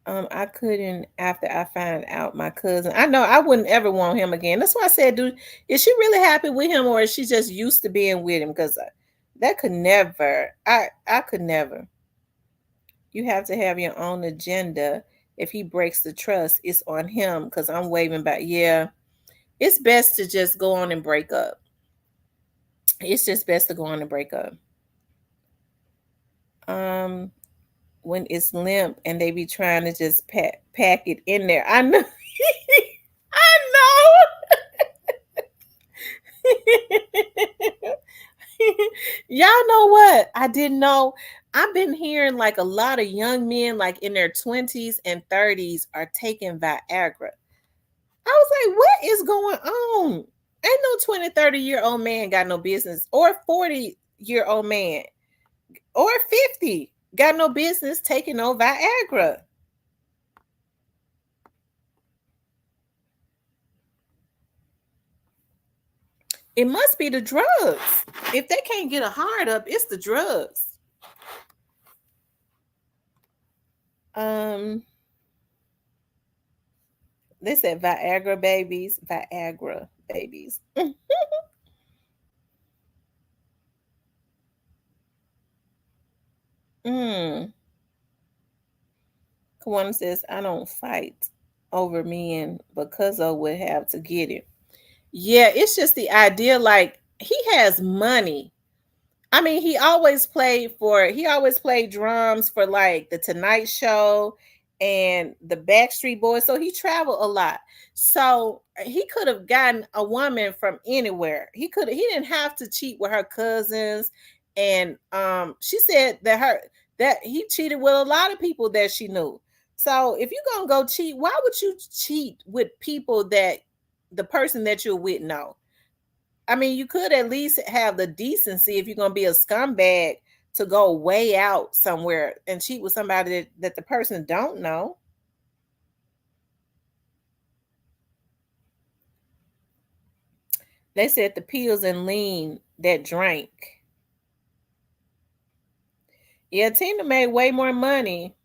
Speaker 1: I couldn't after I found out my cousin. I know I wouldn't ever want him again. That's why I said, dude, is she really happy with him or is she just used to being with him? Because that could never. I could never. You have to have your own agenda. If he breaks the trust, it's on him. Because I'm waving back. Yeah, it's best to just go on and break up. It's just best to go on and break up. When it's limp and they be trying to just pack it in there. I know. I know. Y'all know what? I didn't know. I've been hearing like a lot of young men, like in their 20s and 30s, are taking Viagra. I was like, what is going on? Ain't no 20, 30-year-old man got no business, or 40-year-old man, or 50 got no business taking no Viagra. It must be the drugs. If they can't get a heart up, it's the drugs. They said Viagra babies. Viagra babies. Kawana says, I don't fight over men, but Cuzzo would have to get it. Yeah, it's just the idea, like, he has money. I mean, he always played drums for like the Tonight Show and the Backstreet Boys. So he traveled a lot. So he could have gotten a woman from anywhere. He didn't have to cheat with her cousins. And she said that he cheated with a lot of people that she knew. So if you're gonna go cheat, why would you cheat with people that the person that you're with know? I mean, you could at least have the decency, if you're going to be a scumbag, to go way out somewhere and cheat with somebody that the person don't know. They said the pills and lean that drank. Yeah, Tina made way more money.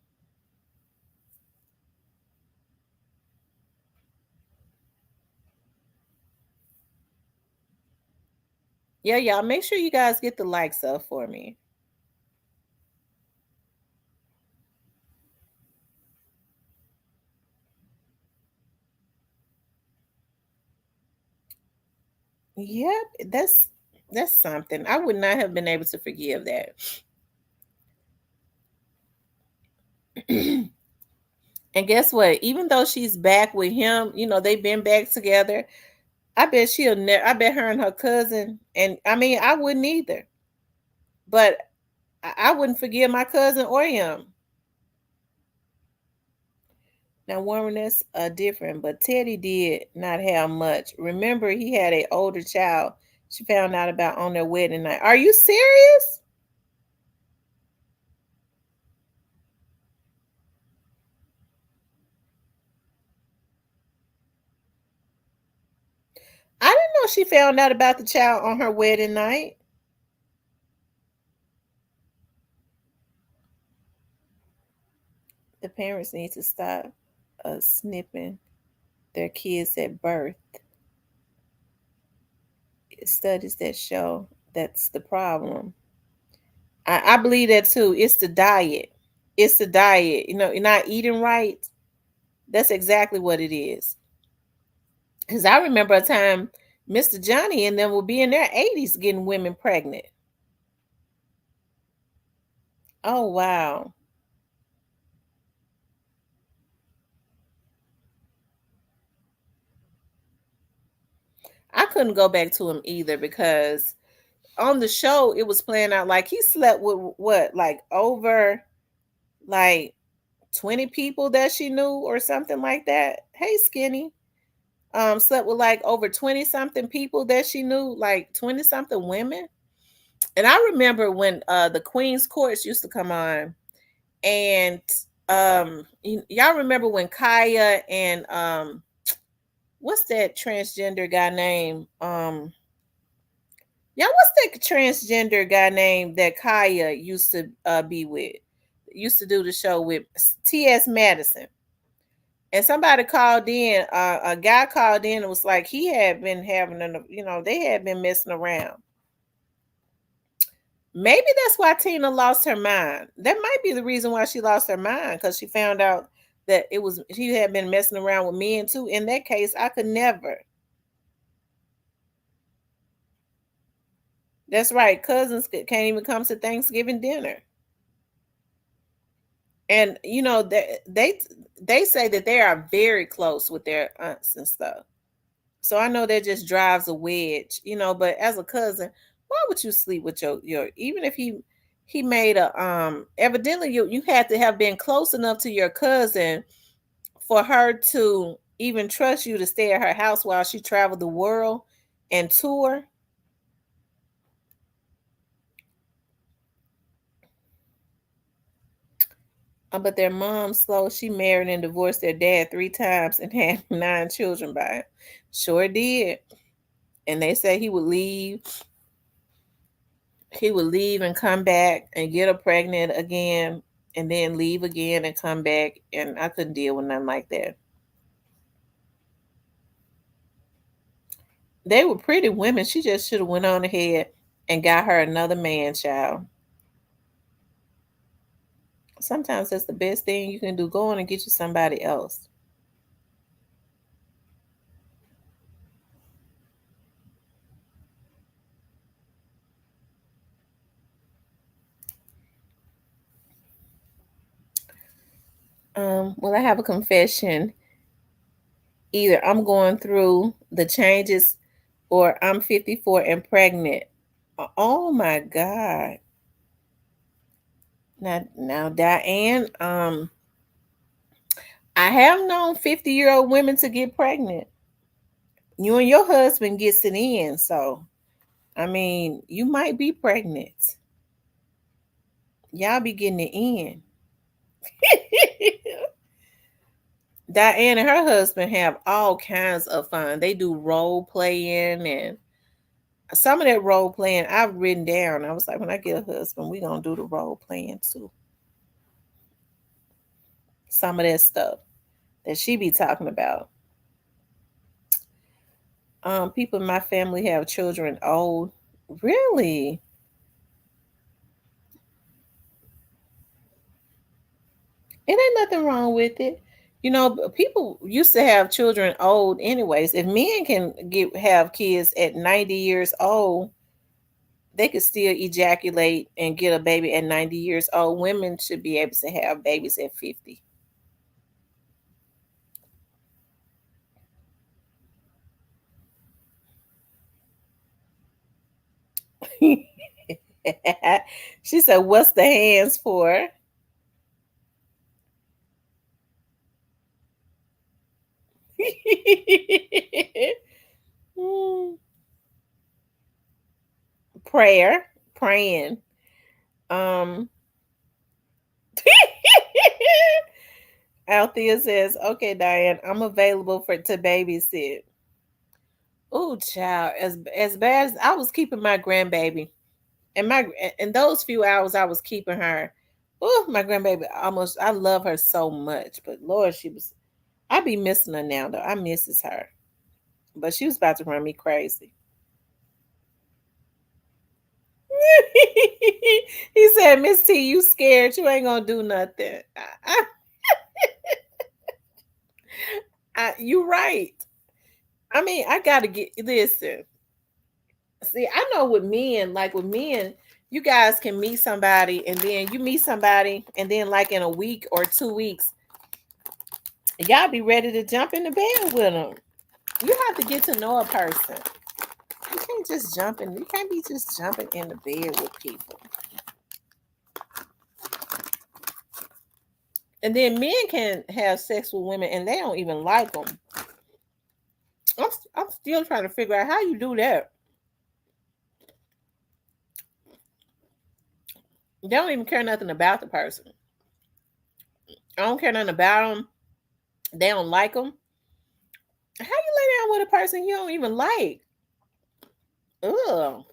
Speaker 1: Yeah, y'all, make sure you guys get the likes up for me. Yep, that's something. I would not have been able to forgive that. And guess what? Even though she's back with him, they've been back together. I bet she'll never. I bet her and her cousin, and I mean, I wouldn't either. But I wouldn't forgive my cousin or him. Now, Warren, that's different. But Teddy did not have much. Remember, he had an older child. She found out about on their wedding night. Are you serious? I didn't know she found out about the child on her wedding night. The parents need to stop snipping their kids at birth. Studies that show That's the problem. I believe that too. It's the diet. It's the diet. You're not eating right. That's exactly what it is. Because I remember a time Mr. Johnny and them will be in their 80s getting women pregnant. Oh, wow. I couldn't go back to him either because on the show it was playing out like he slept with what, like over like 20 people that she knew or something like that. Hey, Skinny. Slept with like over 20 something people that she knew, like 20 something women. And I remember when the Queen's Courts used to come on, and y'all remember when Kaya and what's that transgender guy name? Yeah, what's that transgender guy name that Kaya used to be with? Used to do the show with T.S. Madison. And somebody called in, a guy called in and was like, he had been having, they had been messing around. Maybe that's why Tina lost her mind. That might be the reason why she lost her mind, because she found out that she had been messing around with men too. In that case, I could never. That's right. Cousins can't even come to Thanksgiving dinner. And they say that they are very close with their aunts and stuff. So I know that just drives a wedge, but as a cousin, why would you sleep with your even if he made a evidently you had to have been close enough to your cousin for her to even trust you to stay at her house while she traveled the world and tour. But their mom slow. She married and divorced their dad 3 times and had 9 children by him. Sure did. And they say he would leave. He would leave and come back and get her pregnant again, and then leave again and come back. And I couldn't deal with nothing like that. They were pretty women. She just should have went on ahead and got her another man child. Sometimes that's the best thing you can do. Go on and get you somebody else. Well, I have a confession. Either I'm going through the changes or I'm 54 and pregnant. Oh my God. Now, Diane, I have known 50-year-old women to get pregnant. You and your husband gets it in, so I mean, you might be pregnant. Y'all be getting it in. Diane and her husband have all kinds of fun. They do role playing, and some of that role playing I've written down. I was like, when I get a husband, we're going to do the role playing too. Some of that stuff that she be talking about. People in my family have children old. Really? It ain't nothing wrong with it. People used to have children old anyways. If men can have kids at 90 years old, they could still ejaculate and get a baby at 90 years old. Women should be able to have babies at 50. She said, what's the hands for? Praying. Althea says, okay, Diane, I'm available to babysit. Oh, child, as bad as I was keeping my grandbaby, and in those few hours I was keeping her. Oh, my grandbaby, I love her so much, but Lord, I be missing her now though. I misses her, but she was about to run me crazy. He said, Miss T, you scared. You ain't gonna do nothing. You right. I mean, I gotta listen. See, I know with men, you guys can meet somebody and then you meet somebody and then like in a week or 2 weeks, y'all be ready to jump in the bed with them. You have to get to know a person. You can't just jump in. You can't be just jumping in the bed with people. And then men can have sex with women and they don't even like them. I'm still trying to figure out how you do that. They don't even care nothing about the person. I don't care nothing about them. They don't like them. How you lay down with a person you don't even like? Ugh.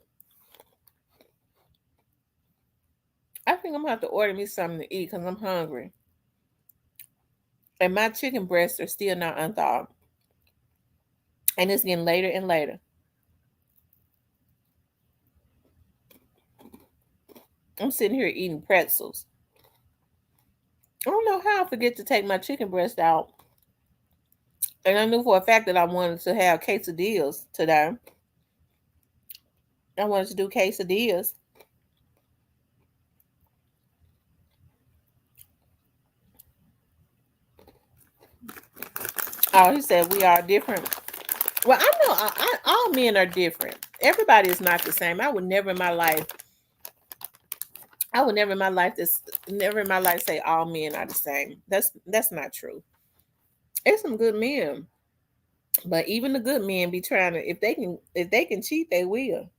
Speaker 1: I think I'm gonna have to order me something to eat because I'm hungry. And my chicken breasts are still not unthawed. And it's getting later and later. I'm sitting here eating pretzels. I don't know how I forget to take my chicken breast out. And I knew for a fact that I wanted to have quesadillas today. I wanted to do quesadillas. Oh, he said we are different. Well, I know all men are different. Everybody is not the same. I would never in my life say all men are the same. That's not true. There's some good men. But even the good men be trying to, if they can cheat, they will.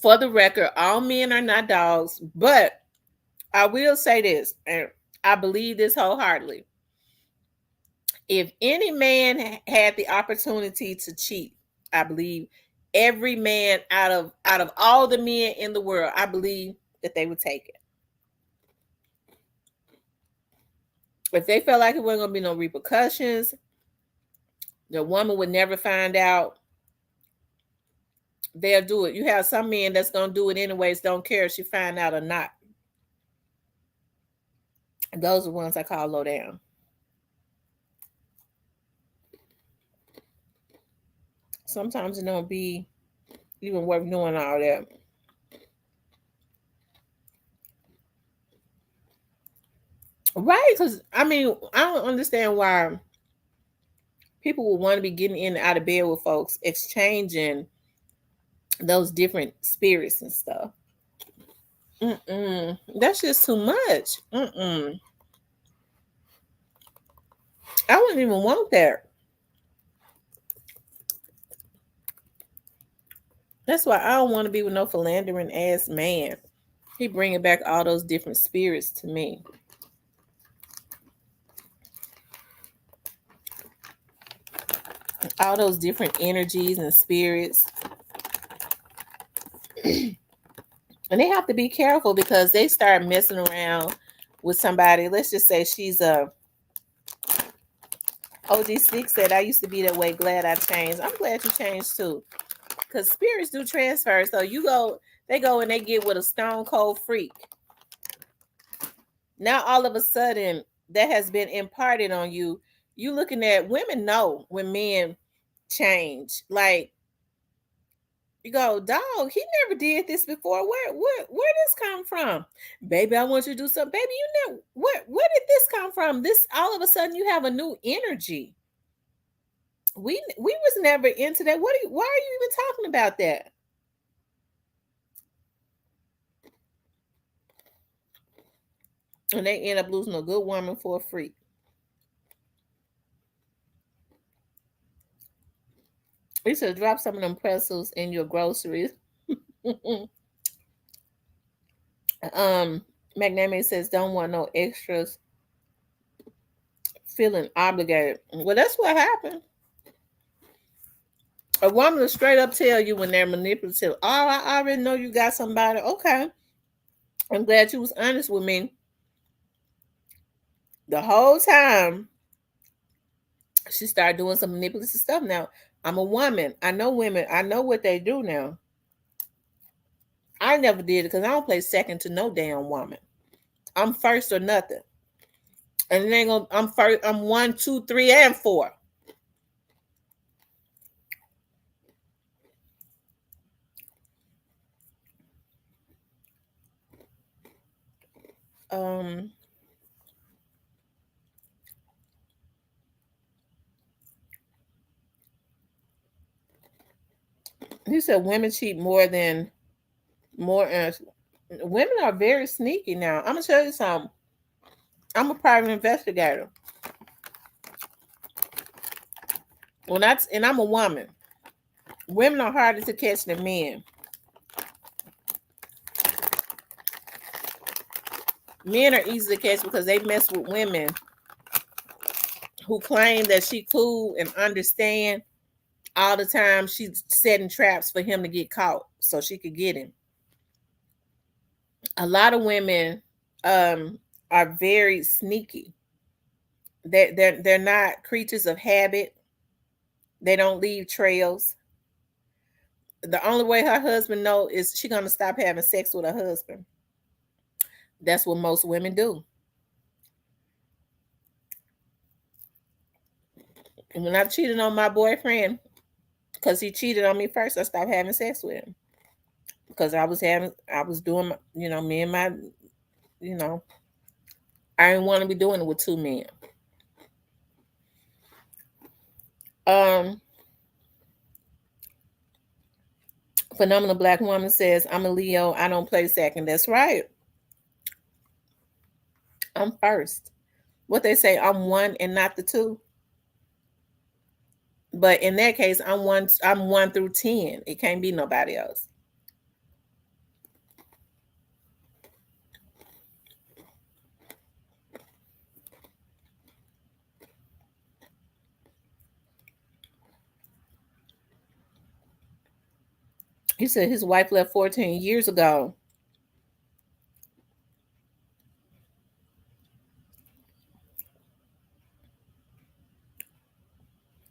Speaker 1: For the record, all men are not dogs, but I will say this, and I believe this wholeheartedly. If any man had the opportunity to cheat, I believe every man out of all the men in the world, I believe that they would take it. If they felt like it wasn't going to be no repercussions, the woman would never find out, they'll do it. You have some men that's going to do it anyways, don't care if she find out or not. Those are the ones I call low down. Sometimes it don't be even worth doing all that. Right, because I mean, I don't understand why people would want to be getting in and out of bed with folks, exchanging those different spirits and stuff. That's just too much. I wouldn't even want that. That's why I don't want to be with no philandering ass man. He bringing back all those different spirits to me. All those different energies and spirits. And they have to be careful because they start messing around with somebody. Let's just say she's a OG6 said, I used to be that way. Glad I changed. I'm glad you changed too. Because spirits do transfer. So they go and they get with a stone cold freak. Now all of a sudden that has been imparted on you. You looking at women know when men change. Like, you go, dog, he never did this before. Where this come from? Baby, I want you to do something. Baby, you know, where did this come from? This all of a sudden you have a new energy. We was never into that. Why are you even talking about that? And they end up losing a good woman for a freak. We should drop some of them pretzels in your groceries. McNamee says, don't want no extras. Feeling obligated. Well, that's what happened. A woman will straight up tell you when they're manipulative. Oh, I already know you got somebody. Okay. I'm glad you was honest with me. The whole time she started doing some manipulative stuff. Now, I'm a woman. I know women. I know what they do now. I never did it because I don't play second to no damn woman. I'm first or nothing. And it ain't gonna, I'm first, I'm 1, 2, 3, and 4. Um he said women cheat more than more women are very sneaky now. I'm gonna tell you something. I'm a private investigator. And I'm a woman. Women are harder to catch than men. Men are easy to catch because they mess with women who claim that she cool and understand all the time. She's setting traps for him to get caught so she could get him. A lot of women are very sneaky. They're not creatures of habit. They don't leave trails. The only way her husband know is she gonna stop having sex with her husband. That's what most women do. And when I cheated on my boyfriend, because he cheated on me first, I stopped having sex with him. Because I was doing, me and my, I didn't want to be doing it with two men. Phenomenal Black Woman says, I'm a Leo. I don't play second. That's right. I'm first. What they say, I'm 1 and not the 2. But in that case, I'm 1 through 10. It can't be nobody else. He said his wife left 14 years ago.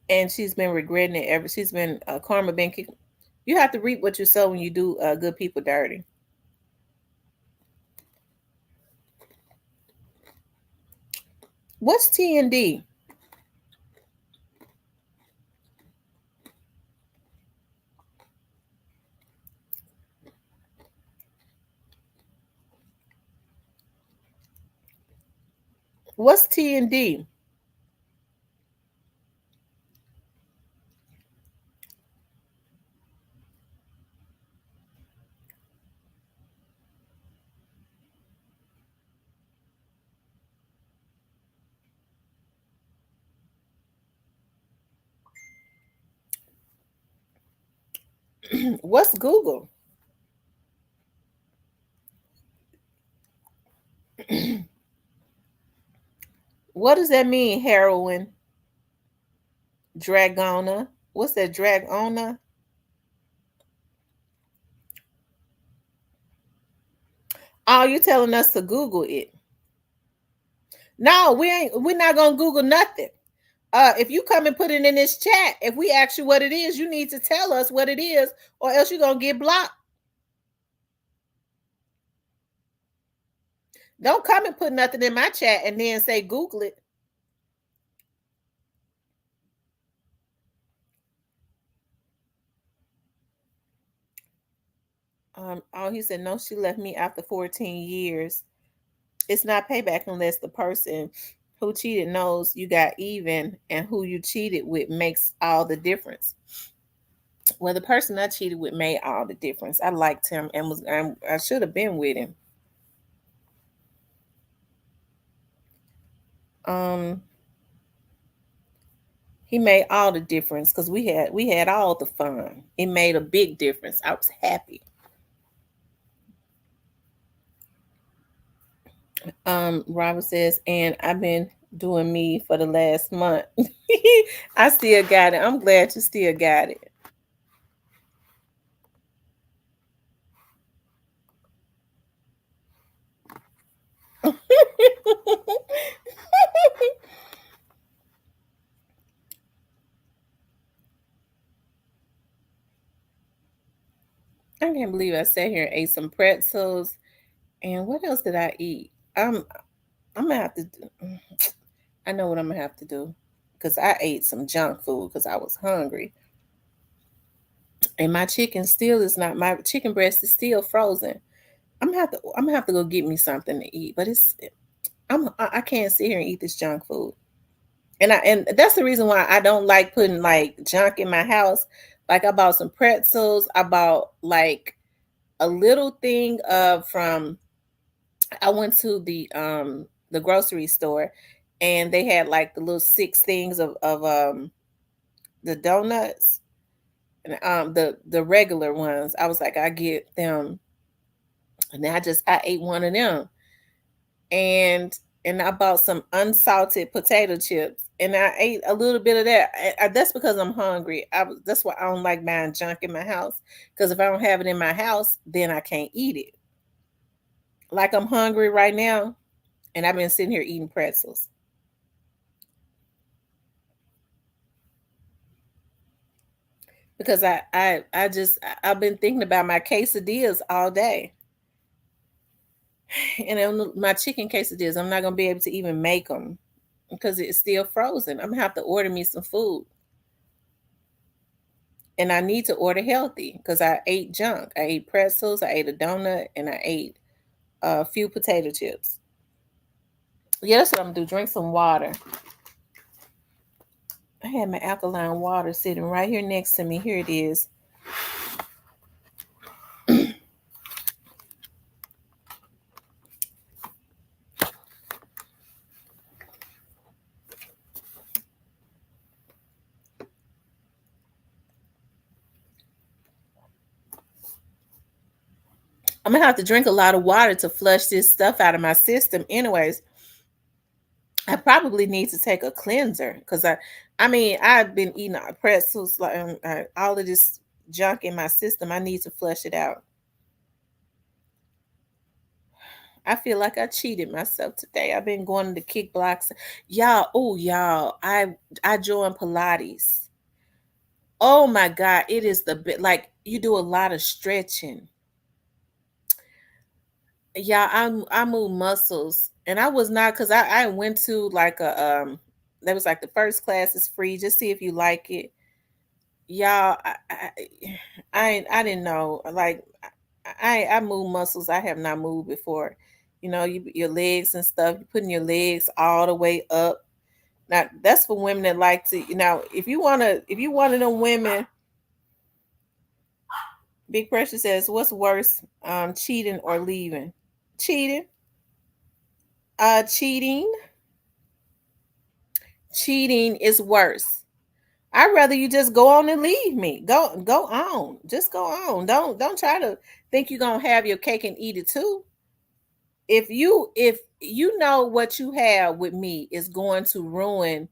Speaker 1: And she's been regretting it ever. She's been karma been kicking. You have to reap what you sow when you do good people dirty. What's TND? What's TND? What's Google? What does that mean, heroin? Dragona? What's that, Dragona? Oh, you telling us to Google it? No, we're not gonna Google nothing. If you come and put it in this chat, if we ask you what it is, you need to tell us what it is, or else you're gonna get blocked. Don't come and put nothing in my chat and then say Google it. Oh, he said no, she left me after 14 years. It's not payback unless the person who cheated knows you got even, and who you cheated with makes all the difference. Well, the person I cheated with made all the difference. I liked him and I should have been with him. He made all the difference because we had all the fun. It made a big difference. I was happy. Robert says, and I've been doing me for the last month. I still got it. I'm glad you still got it. I can't believe I sat here and ate some pretzels. And what else did I eat? I'm gonna have to. I know what I'm gonna have to do because I ate some junk food because I was hungry. And my chicken still is not. My chicken breast is still frozen. I'm gonna have to go get me something to eat. But I can't sit here and eat this junk food. And that's the reason why I don't like putting like junk in my house. Like I bought some pretzels. I bought like a little thing from I went to the grocery store and they had like the little 6 things of the donuts and the regular ones. I was like, I get them. And I ate one of them. And I bought some unsalted potato chips and I ate a little bit of that. That's because I'm hungry. That's why I don't like buying junk in my house. Because if I don't have it in my house, then I can't eat it. Like I'm hungry right now, and I've been sitting here eating pretzels. Because I've been thinking about my quesadillas all day. And my chicken quesadillas, I'm not gonna be able to even make them because it's still frozen. I'm gonna have to order me some food. And I need to order healthy because I ate junk. I ate pretzels, I ate a donut, and I ate a few potato chips. Yeah, that's what I'm gonna do. Drink some water. I had my alkaline water sitting right here next to me. Here it is. I'm gonna have to drink a lot of water to flush this stuff out of my system. Anyways, I probably need to take a cleanser because I've been eating pretzels like all of this junk in my system. I need to flush it out. I feel like I cheated myself today. I've been going to kick blocks. Y'all, I joined Pilates. Oh my God, it is the bit like you do a lot of stretching. Yeah, I move muscles, and I was not because I went to like that was like the first class is free. Just see if you like it. Y'all, I didn't know. Like I move muscles I have not moved before. Your legs and stuff. You're putting your legs all the way up. Now that's for women that like to. If you one of them women. Big Pressure says, "What's worse, cheating or leaving?" Cheating. Cheating. Cheating is worse. I'd rather you just go on and leave me. Go on. Just go on. Don't try to think you're gonna have your cake and eat it too. If you know what you have with me is going to ruin,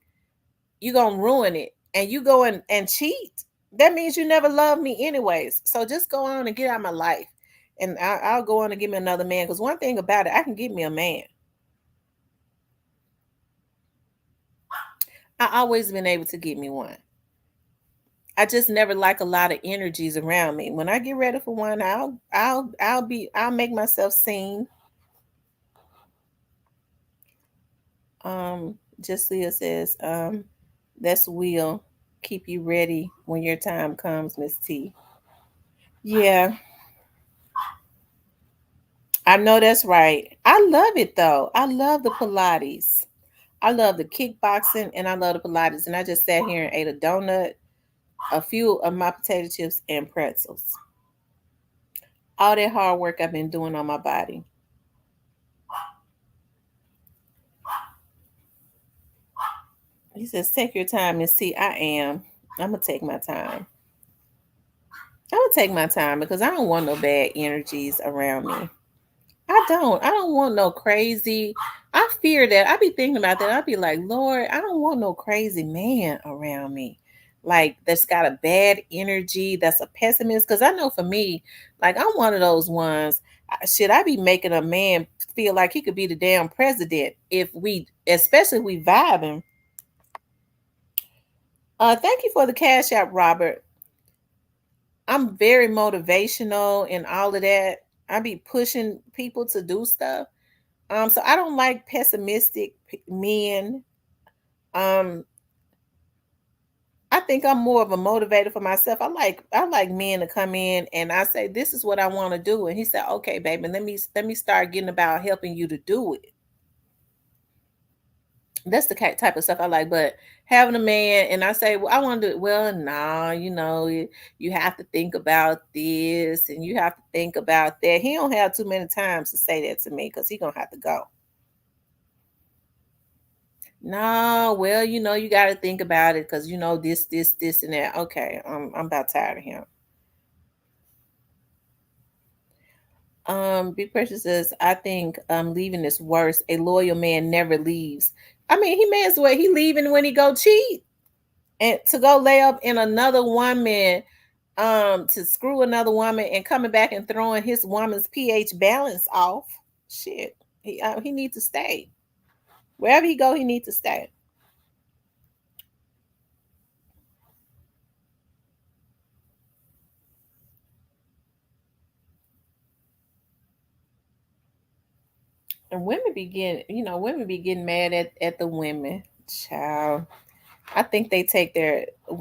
Speaker 1: you're gonna ruin it, and you go and cheat. That means you never loved me anyways. So just go on and get out of my life, and I'll go on and give me another man. Because one thing about it, I can get me a man. I always been able to get me one. I just never like a lot of energies around me. When I get ready for one, I'll make myself seen. Just Leah says, that's will keep you ready when your time comes, Miss T. Yeah. I know that's right. I love it though. I love the Pilates. I love the kickboxing and I love the Pilates. And I just sat here and ate a donut, a few of my potato chips, and pretzels. All that hard work I've been doing on my body. He says, take your time and see. I am. I'm going to take my time. I'm going to take my time because I don't want no bad energies around me. I don't want no crazy. I fear that. I be thinking about that. I'd be like, Lord, I don't want no crazy man around me. Like that's got a bad energy, that's a pessimist. Because I know for me, like I'm one of those ones. Should I be making a man feel like he could be the damn president especially if we vibing. Thank you for the cash app, Robert. I'm very motivational and all of that. I be pushing people to do stuff. So I don't like pessimistic men. Um, I think I'm more of a motivator for myself. I like men to come in and I say, this is what I want to do. And he said, okay, baby, let me start getting about helping you to do it. That's the type of stuff I like. But having a man and I say, well, I want to do it. Well, nah, you have to think about this and you have to think about that. He don't have too many times to say that to me because he gonna have to go. No, well, you got to think about it because this, and that. Okay, I'm about tired of him. Big Pressure says, I think leaving is worse. A loyal man never leaves. I mean, he may as well he leaving when he go cheat and to go lay up in another woman, to screw another woman and coming back and throwing his woman's pH balance off. Shit, he needs to stay wherever he go. He needs to stay. And women be getting mad at the women. Child. I think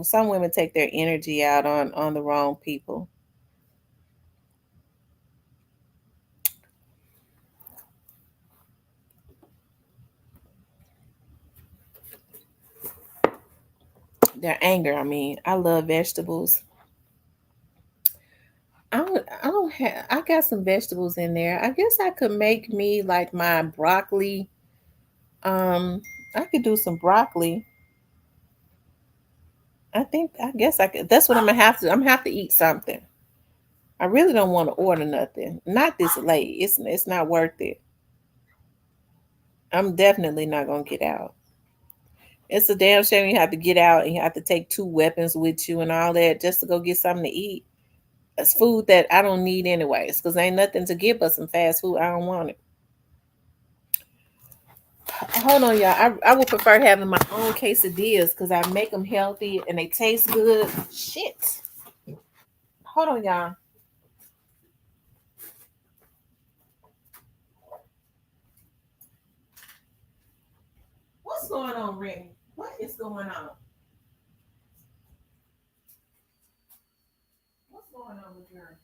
Speaker 1: some women take their energy out on the wrong people. Their anger. I mean, I love vegetables. I don't have. I got some vegetables in there. I guess I could make me like my broccoli. Um, I could do some broccoli. I guess I could. That's what I'm gonna have to. I'm gonna have to eat something. I really don't want to order nothing. Not this late. It's not worth it. I'm definitely not gonna get out. It's a damn shame you have to get out and you have to take two weapons with you and all that just to go get something to eat. It's food that I don't need anyways, because ain't nothing to give us some fast food. I don't want it. Hold on, y'all. I would prefer having my own quesadillas because I make them healthy and they taste good. Shit. Hold on, y'all. What's going on, Rennie? What is going on? What's going on with your?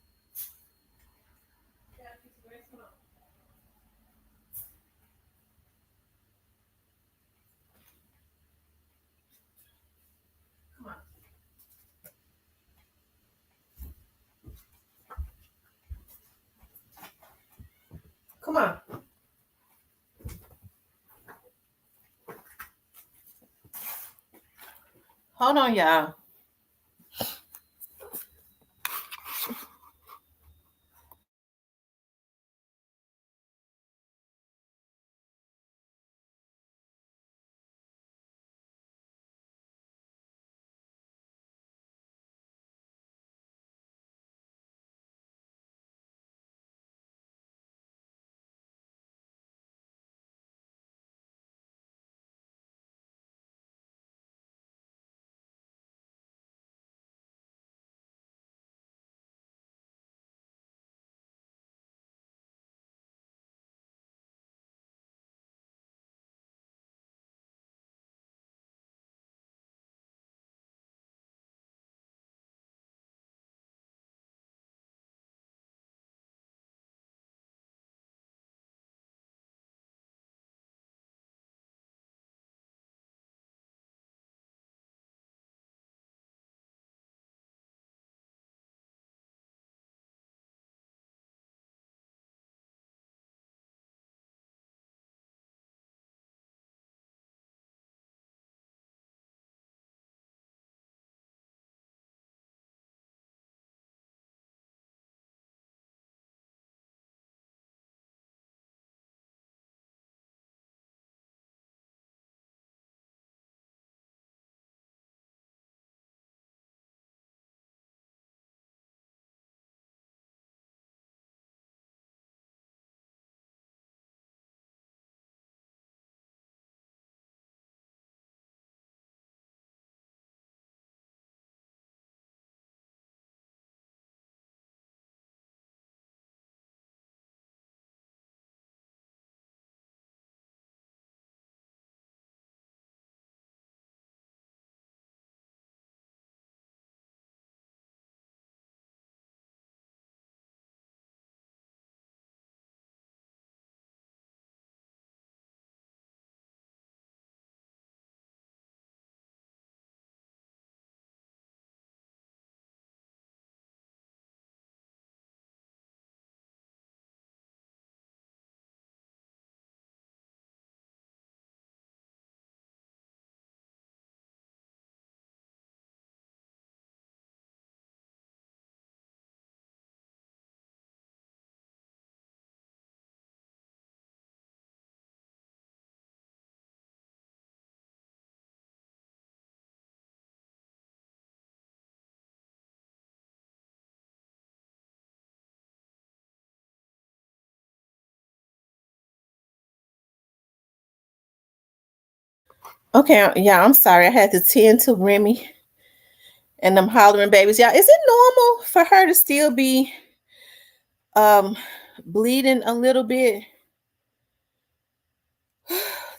Speaker 1: Come on. Come on. Hold on, y'all. Okay, yeah, I'm sorry. I had to tend to Remy and them hollering babies. Yeah, is it normal for her to still be um bleeding a little bit?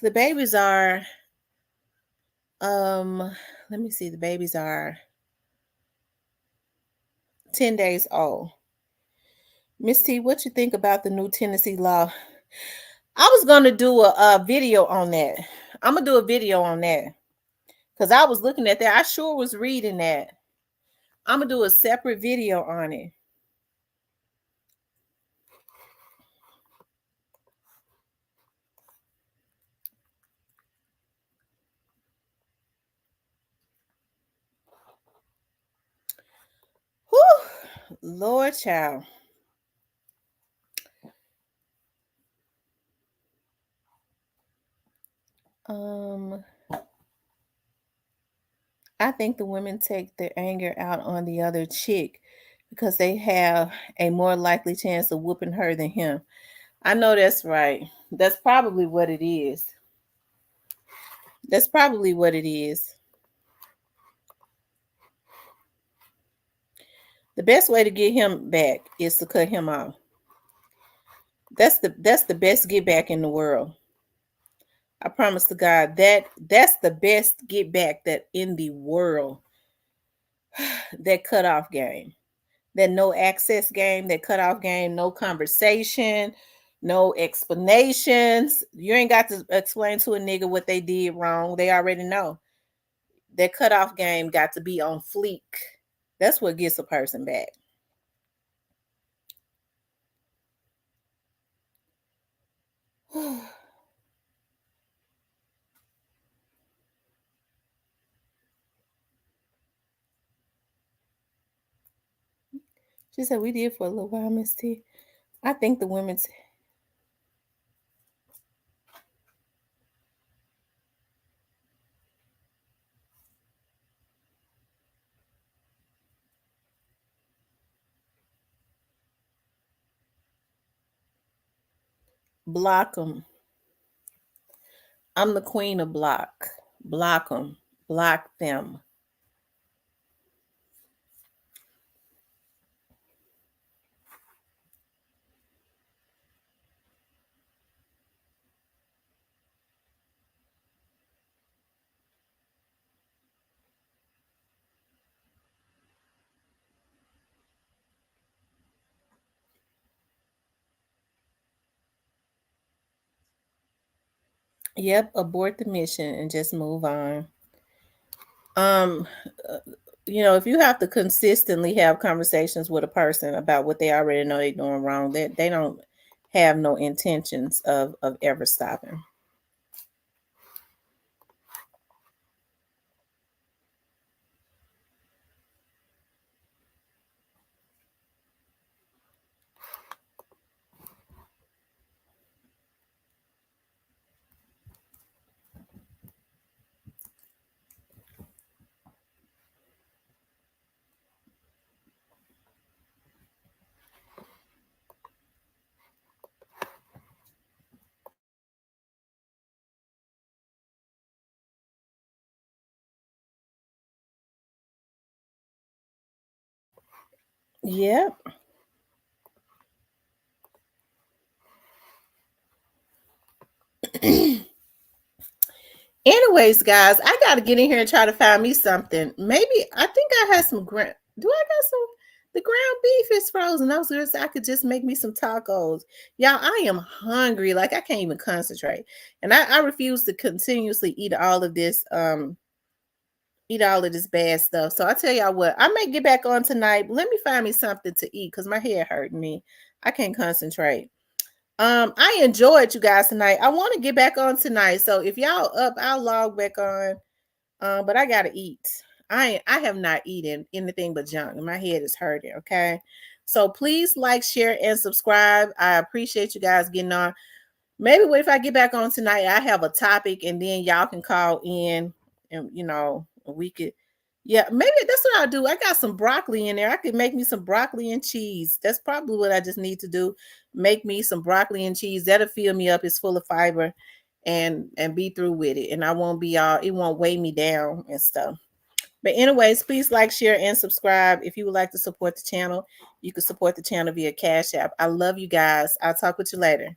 Speaker 1: The babies are let me see, the babies are 10 days old. Miss T, what you think about the new Tennessee law? I was gonna do a video on that. I'm gonna do a video on that because I was looking at that. I sure was reading that. I'm gonna do a separate video on it. Whew, Lord child. I think the women take their anger out on the other chick because they have a more likely chance of whooping her than him. I know that's right. That's probably what it is. That's probably what it is. The best way to get him back is to cut him off. That's the best get back in the world. I promise to God that's the best get back that in the world. That cutoff game. That no access game, that cutoff game, no conversation, no explanations. You ain't got to explain to a nigga what they did wrong. They already know. That cutoff game got to be on fleek. That's what gets a person back. She said we did for a little while, Miss T. I think the women's block them. I'm the queen of block. Block them. Block them. Yep, abort the mission and just move on. Um, if you have to consistently have conversations with a person about what they already know they're doing wrong, that they don't have no intentions of ever stopping. Yep. Anyways, guys, I gotta get in here and try to find me something. Maybe I think I had some ground. Do I got some? The ground beef is frozen. I was gonna say I could just make me some tacos. Y'all, I am hungry. Like I can't even concentrate, and I refuse to continuously eat all of this bad stuff. So I tell y'all what, I may get back on tonight. But let me find me something to eat because my head hurting me. I can't concentrate. I enjoyed you guys tonight. I want to get back on tonight. So if y'all up, I'll log back on. But I gotta eat. I have not eaten anything but junk. My head is hurting. Okay. So please like, share, and subscribe. I appreciate you guys getting on. Maybe if I get back on tonight, I have a topic and then y'all can call in and we could. Yeah, maybe that's what I'll do. I got some broccoli in there. I could make me some broccoli and cheese. That's probably what I just need to do. Make me some broccoli and cheese. That'll fill me up. It's full of fiber. and be through with it. And I won't be all, it won't weigh me down and stuff. But anyways, please like, share, and subscribe. If you would like to support the channel, you can support the channel via Cash App. I love you guys. I'll talk with you later.